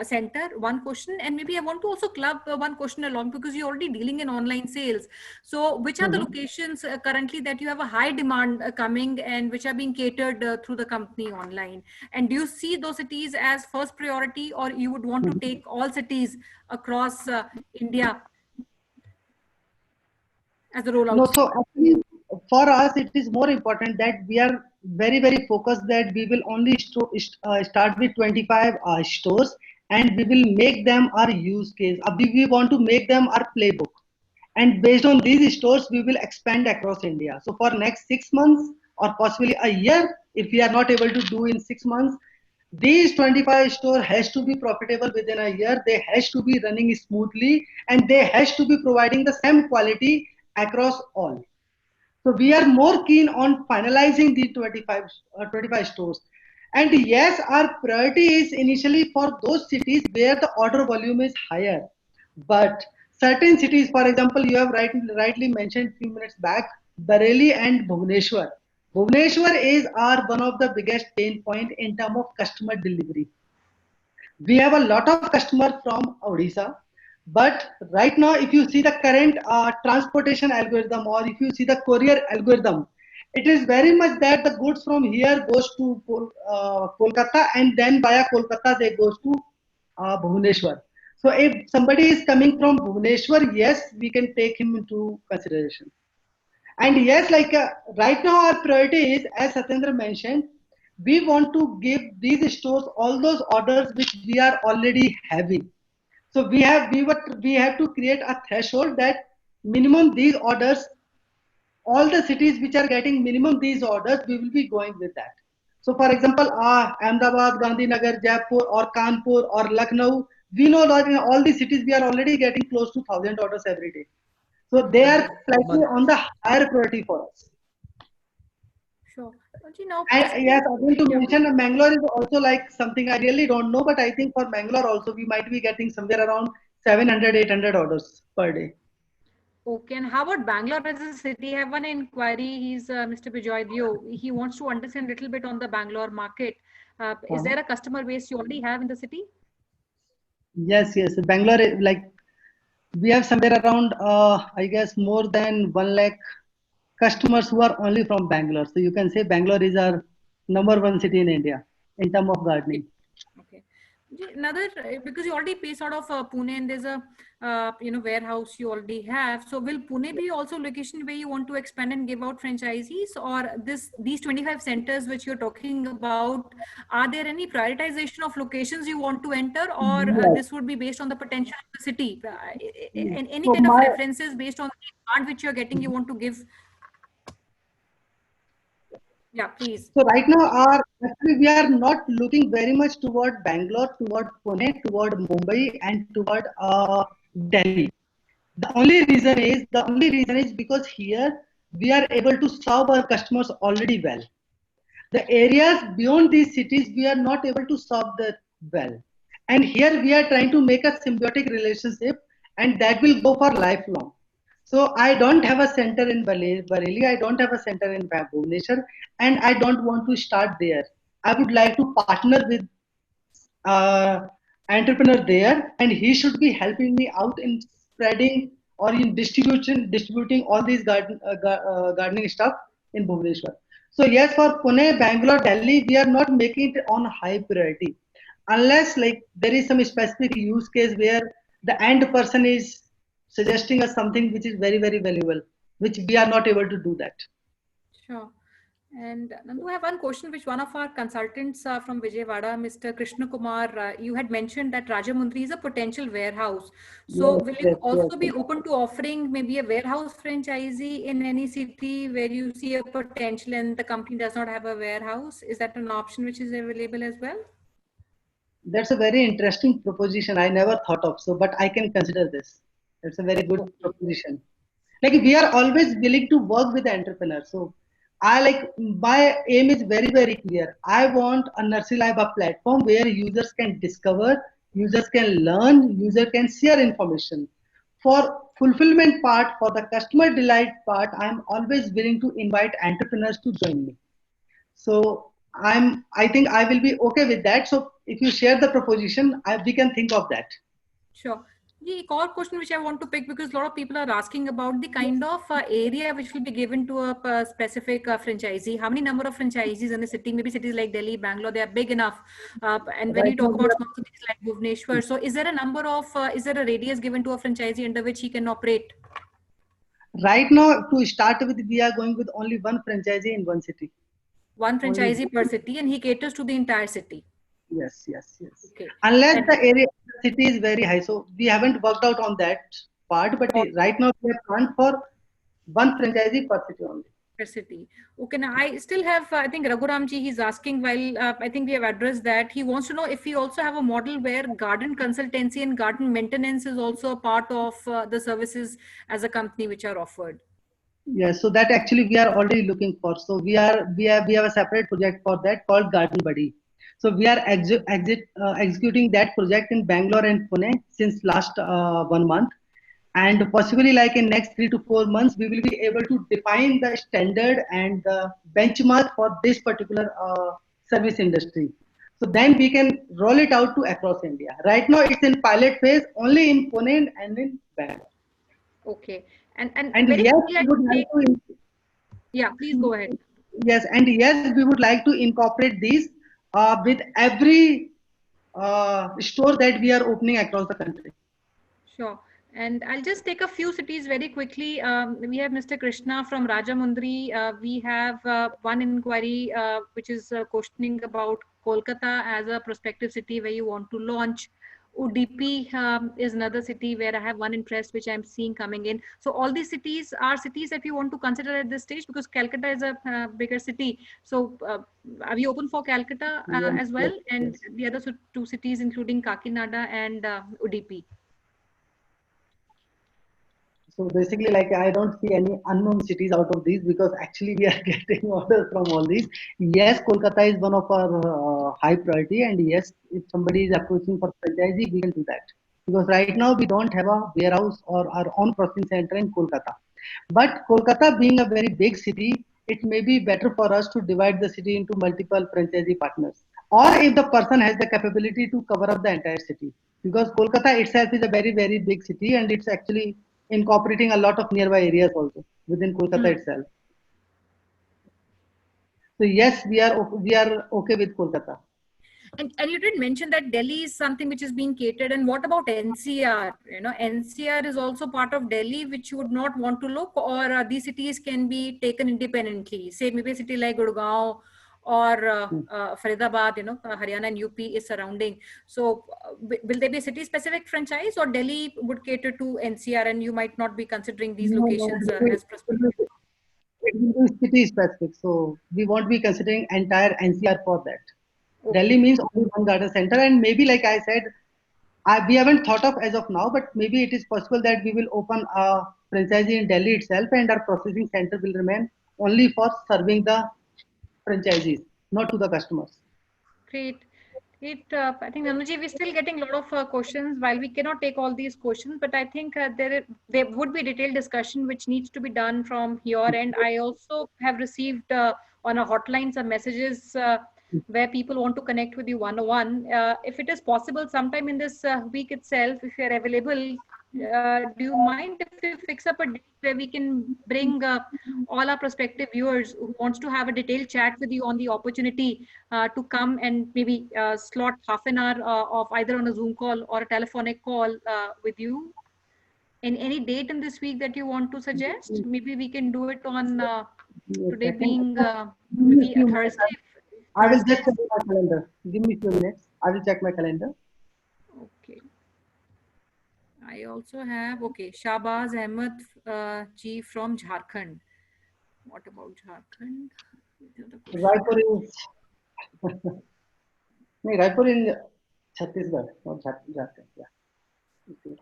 Speaker 6: center? One question. And maybe I want to also club one question along, because you're already dealing in online sales. So which are the locations currently that you have a high demand coming and which are being catered through the company online? And do you see those cities as first priority, or you would want to take all cities across India as a rollout?
Speaker 3: No, so actually for us, it is more important that we are very focused that we will only start with 25 stores, and we will make them our use case. We want to make them our playbook. And based on these stores, we will expand across India. So for next 6 months or possibly a year, if we are not able to do in 6 months, these 25 stores has to be profitable within a year. They has to be running smoothly, and they has to be providing the same quality across all. So we are more keen on finalizing the 25 stores. And yes, our priority is initially for those cities where the order volume is higher. But certain cities, for example, you have rightly mentioned few minutes back, Bareilly and Bhubaneswar. Bhubaneswar is our one of the biggest pain point in terms of customer delivery. We have a lot of customers from Odisha, but right now, if you see the current transportation algorithm, or if you see the courier algorithm, it is very much that the goods from here goes to Kolkata, and then via Kolkata they goes to Bhubaneswar. So if somebody is coming from Bhubaneswar, yes, we can take him into consideration. And yes, right now our priority is, as Satyendra mentioned, we want to give these stores all those orders which we are already having. So we have to create a threshold that minimum these orders, all the cities which are getting minimum these orders, we will be going with that. So for example, Ahmedabad, Gandhinagar, Jaipur, or Kanpur, or Lucknow, we know that in all these cities we are already getting close to 1,000 orders every day. So they are slightly on the higher priority for us.
Speaker 6: Sure. Now,
Speaker 3: And yes, again to mention, Bangalore is also like something I really don't know, but I think for Bangalore also we might be getting somewhere around 700, 800 orders per day.
Speaker 6: Okay, and how about Bangalore as a city? I have one inquiry. He's Mr. Bijoy Dio. He wants to understand a little bit on the Bangalore market. Is there a customer base you already have in the city?
Speaker 3: Yes. Bangalore, like we have somewhere around, I guess, more than 1 lakh customers who are only from Bangalore. So you can say Bangalore is our #1 city in India in terms of gardening.
Speaker 6: Okay. Another, because you already based out of Pune, and there's a warehouse you already have. So will Pune be also a location where you want to expand and give out franchisees, or these 25 centers which you're talking about, are there any prioritization of locations you want to enter, or this would be based on the potential of the city? And any kind of references based on the demand which you're getting, you want to give? Yeah, please.
Speaker 3: So right now, actually we are not looking very much toward Bangalore, toward Pune, toward Mumbai, and toward Delhi. The only reason is because here we are able to serve our customers already well. The areas beyond these cities we are not able to serve that well, and here we are trying to make a symbiotic relationship, and that will go for lifelong. So I don't have a center in Bareilly, I don't have a center in Bhubaneswar, and I don't want to start there. I would like to partner with entrepreneur there, and he should be helping me out in spreading or in distributing all these gardening stuff in Bhubaneswar. So yes, for Pune, Bangalore, Delhi, we are not making it on high priority, unless like there is some specific use case where the end person is suggesting us something which is very valuable, which we are not able to do that.
Speaker 6: Sure. And Nandu, I have one question which one of our consultants from Vijayawada, Mr. Krishna Kumar, you had mentioned that Rajamundry is a potential warehouse. So will you also be open to offering maybe a warehouse franchisee in any city where you see a potential and the company does not have a warehouse? Is that an option which is available as well?
Speaker 3: That's a very interesting proposition. I never thought of, but I can consider this. That's a very good proposition. Like we are always willing to work with the entrepreneurs. So my aim is very clear. I want a Nursery Lab, a platform where users can discover, users can learn, users can share information. For fulfillment part, for the customer delight part, I'm always willing to invite entrepreneurs to join me. So I think I will be okay with that. So if you share the proposition, we can think of that.
Speaker 6: Sure. The core question which I want to pick, because a lot of people are asking about the kind of area which will be given to a specific franchisee. How many number of franchisees in the city? Maybe cities like Delhi, Bangalore, they are big enough. And when you talk about small cities like Bhubaneswar, so is there a number of, is there a radius given to a franchisee under which he can operate?
Speaker 3: Right now, to start with, we are going with only one franchisee in one city.
Speaker 6: One
Speaker 3: Only
Speaker 6: franchisee per city, and he caters to the entire city.
Speaker 3: yes, yes, yes.
Speaker 6: Okay.
Speaker 3: Unless
Speaker 6: And-
Speaker 3: the area, the city is very high. So we haven't worked out on that part, but right now we have planned for one franchisee per city only.
Speaker 6: Per city. Okay, now I still have, I think Raghuramji, he's asking, while I think we have addressed that, he wants to know if we also have a model where garden consultancy and garden maintenance is also a part of the services as a company which are offered.
Speaker 3: Yes, so that actually we are already looking for. So we have a separate project for that called Garden Buddy. So we are executing that project in Bangalore and Pune since last 1 month, and possibly like in next 3 to 4 months we will be able to define the standard and the benchmark for this particular service industry. So then we can roll it out to across India. Right now it's in pilot phase only in Pune and in Bangalore.
Speaker 6: Okay. And
Speaker 3: And
Speaker 6: very
Speaker 3: yes,
Speaker 6: quickly,
Speaker 3: we would like to.
Speaker 6: yeah, please go ahead.
Speaker 3: Yes, and yes, we would like to incorporate these with every store that we are opening across the country.
Speaker 6: Sure. And I'll just take a few cities very quickly. We have Mr. Krishna from Rajamundry. We have one inquiry which is questioning about Kolkata as a prospective city where you want to launch. Udupi is another city where I have one interest which I'm seeing coming in. So all these cities are cities that we want to consider at this stage, because Calcutta is a bigger city. So are we open for Calcutta as well?
Speaker 3: Yes,
Speaker 6: And
Speaker 3: yes.
Speaker 6: the other two cities including Kakinada and Udupi.
Speaker 3: So basically, like I don't see any unknown cities out of these because actually we are getting orders from all these. Yes, Kolkata is one of our high priority, and yes, if somebody is approaching for franchisee, we can do that because right now we don't have a warehouse or our own processing center in Kolkata. But Kolkata being a very big city, it may be better for us to divide the city into multiple franchisee partners, or if the person has the capability to cover up the entire city, because Kolkata itself is a very big city and it's actually incorporating a lot of nearby areas also within Kolkata itself. So yes, we are okay with Kolkata.
Speaker 6: And you did mention that Delhi is something which is being catered. And what about NCR? You know, NCR is also part of Delhi, which you would not want to look, or these cities can be taken independently. Say maybe a city like Gurgaon or Faridabad, you know, Haryana and UP is surrounding. So will there be a city specific franchise, or Delhi would cater to NCR and you might not be considering these locations as prospective?
Speaker 3: It will be city specific, so we won't be considering entire NCR for that.
Speaker 6: Okay.
Speaker 3: Delhi means only one garden center, and maybe like I said, we haven't thought of as of now, but maybe it is possible that we will open a franchisee in Delhi itself, and our processing center will remain only for serving the franchisees, not to the customers.
Speaker 6: Great. I think Nanuji, we're still getting a lot of questions. While we cannot take all these questions, but I think there would be detailed discussion which needs to be done from your end. I also have received on a hotline some messages where people want to connect with you one-on-one. If it is possible, sometime in this week itself, if you are available, do you mind if we fix up a date where we can bring all our prospective viewers who wants to have a detailed chat with you on the opportunity to come and maybe slot half an hour of either on a Zoom call or a telephonic call with you? In any date in this week that you want to suggest? Maybe we can do it on today being maybe a Thursday.
Speaker 3: I will just check my calendar. Give me a few minutes. I will check my calendar.
Speaker 6: Okay. I also have, okay, Shahbaz Ahmed ji from Jharkhand. What about Jharkhand?
Speaker 3: Raipur is no, Raipur in Chhattisgarh, not Jharkhand. Yeah. Okay.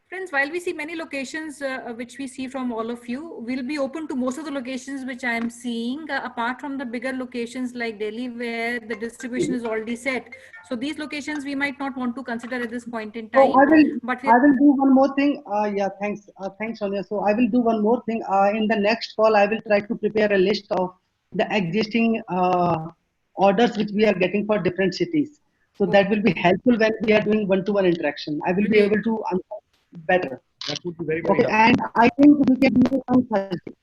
Speaker 6: Friends, while we see many locations which we see from all of you, we'll be open to most of the locations which I am seeing, apart from the bigger locations like Delhi, where the distribution is already set. So these locations we might not want to consider at this point in time.
Speaker 3: So I will do one more thing. Yeah, thanks, Sonia. So I will do one more thing. In the next call, I will try to prepare a list of the existing orders which we are getting for different cities. So that will be helpful when we are doing one-to-one interaction. I will be able to answer better.
Speaker 4: That would be very
Speaker 3: Okay,
Speaker 4: helpful.
Speaker 3: and I think we can do it on Thursday.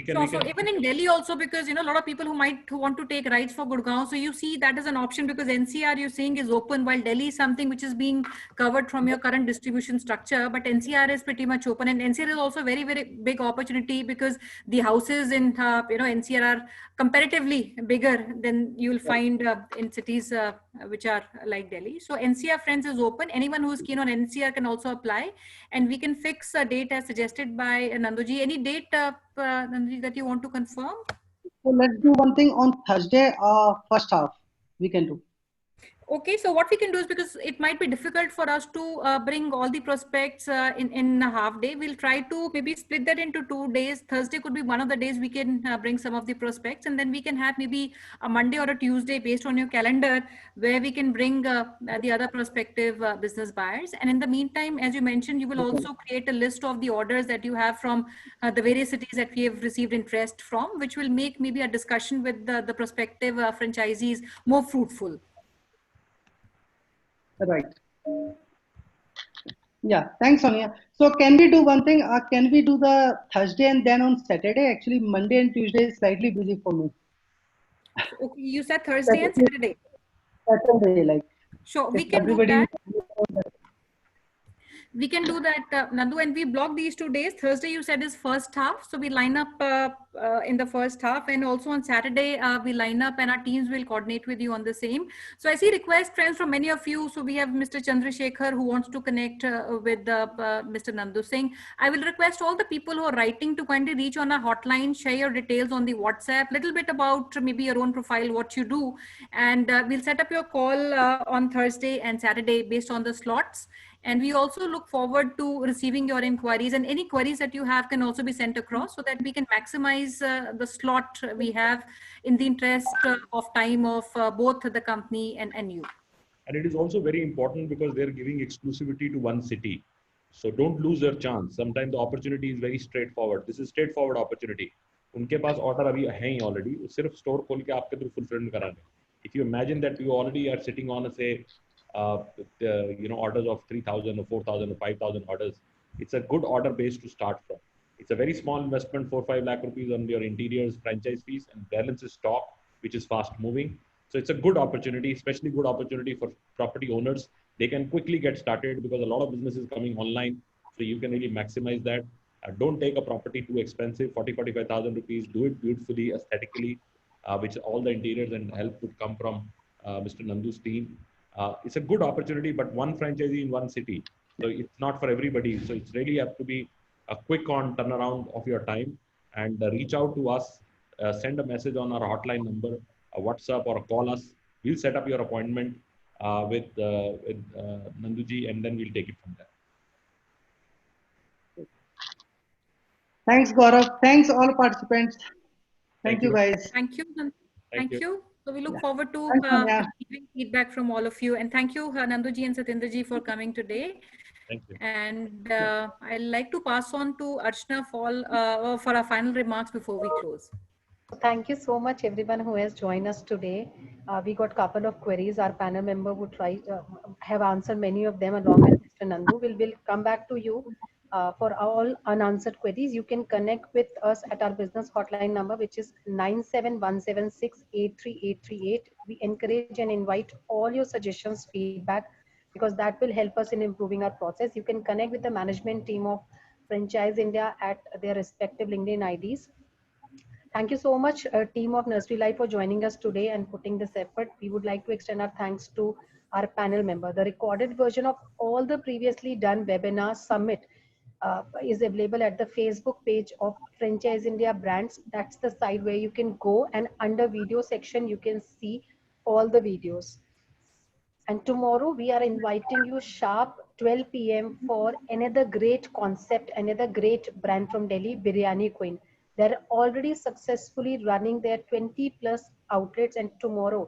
Speaker 6: So even in Delhi also, because, you know, a lot of people who want to take rides for Gurgaon. So you see that as an option because NCR you're saying is open, while Delhi is something which is being covered from your current distribution structure. But NCR is pretty much open, and NCR is also very, very big opportunity because the houses in, you know, NCR are comparatively bigger than you'll find in cities which are like Delhi. So NCR Friends is open. Anyone who's keen on NCR can also apply, and we can fix a date as suggested by Nanduji. Any date, Nanduji, that you want to confirm?
Speaker 3: So let's do one thing on Thursday, first half we can do.
Speaker 6: Okay, so what we can do is, because it might be difficult for us to bring all the prospects in a half day, we'll try to maybe split that into 2 days. Thursday could be one of the days we can bring some of the prospects, and then we can have maybe a Monday or a Tuesday based on your calendar where we can bring the other prospective business buyers. And in the meantime, as you mentioned, you will also create a list of the orders that you have from the various cities that we have received interest from, which will make maybe a discussion with the prospective franchisees more fruitful.
Speaker 3: Right. Yeah, thanks, Sonia. So can we do one thing? Can we do the Thursday and then on Saturday? Actually, Monday and Tuesday is slightly busy for me.
Speaker 6: Okay, you said Thursday and Saturday.
Speaker 3: Saturday, like.
Speaker 6: Sure, we can do that. We can do that, Nandu, and we block these 2 days. Thursday, you said, is first half. So we line up in the first half, and also on Saturday, we line up and our teams will coordinate with you on the same. So I see request, friends, from many of you. So we have Mr. Chandrasekhar who wants to connect with Mr. Nandu Singh. I will request all the people who are writing to kindly reach on our hotline, share your details on the WhatsApp, little bit about maybe your own profile, what you do. And we'll set up your call on Thursday and Saturday based on the slots. And we also look forward to receiving your inquiries, and any queries that you have can also be sent across so that we can maximize the slot we have in the interest of time of both the company and you.
Speaker 4: And it is also very important because they're giving exclusivity to one city. So don't lose your chance. Sometimes the opportunity is very straightforward. This is straightforward opportunity. उनके पास order अभी है ही already. वो सिर्फ store खोल के आपके through fulfillment कराने. If you imagine that you already are sitting on, say, orders of 3,000 or 4,000 or 5,000 orders, it's a good order base to start from. It's a very small investment, 4-5 lakh rupees on your interiors franchise fees, and balance is stock, which is fast moving. So it's a good opportunity, especially good opportunity for property owners. They can quickly get started because a lot of business is coming online. So you can really maximize that. Don't take a property too expensive, 45,000 rupees. Do it beautifully, aesthetically, which all the interiors and help would come from Mr. Nandu's team. It's a good opportunity, but one franchisee in one city. So it's not for everybody. So it's really have to be a quick on turnaround of your time, and reach out to us, send a message on our hotline number, a WhatsApp, or call us. We'll set up your appointment with Nanduji, and then we'll take it from there.
Speaker 3: Thanks, Gaurav. Thanks, all participants. Thank you, guys.
Speaker 6: Thank you. Thank you. So we look forward to receiving feedback from all of you. And thank you, Nanduji and Satinderji, for coming today.
Speaker 4: Thank you.
Speaker 6: And I'd like to pass on to Archana for our final remarks before we close.
Speaker 2: Thank you so much, everyone who has joined us today. We got a couple of queries. Our panel member would try have answered many of them along with Mr. Nandu. We'll come back to you for all unanswered queries. You can connect with us at our business hotline number, which is 97176838838. We encourage and invite all your suggestions, feedback, because that will help us in improving our process. You can connect with the management team of Franchise India at their respective LinkedIn IDs. Thank you so much, team of Nursery Life, for joining us today and putting this effort. We would like to extend our thanks to our panel member. The recorded version of all the previously done webinar summit is available at the Facebook page of Franchise India Brands. That's the site where you can go, and under video section, you can see all the videos. And tomorrow we are inviting you sharp 12 p.m. for another great concept, another great brand from Delhi, Biryani Queen. They're already successfully running their 20 plus outlets, and tomorrow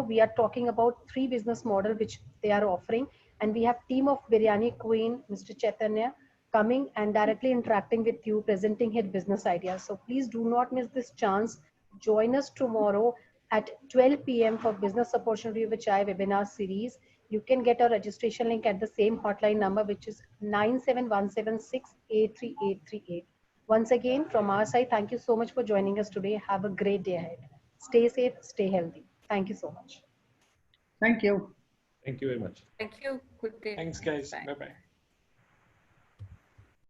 Speaker 2: we are talking about 3 business model which they are offering, and we have team of Biryani Queen, Mr. Chaitanya, coming and directly interacting with you, presenting his business ideas. So please do not miss this chance. Join us tomorrow at 12 p.m. for Business Opportunity with Chai webinar series. You can get a registration link at the same hotline number, which is 97176838838. Once again, from our side, thank you so much for joining us today. Have a great day ahead. Stay safe, stay healthy. Thank you so much.
Speaker 3: Thank you.
Speaker 4: Thank you very much.
Speaker 6: Thank you. Good day.
Speaker 7: Thanks, guys.
Speaker 6: Bye.
Speaker 7: Bye bye.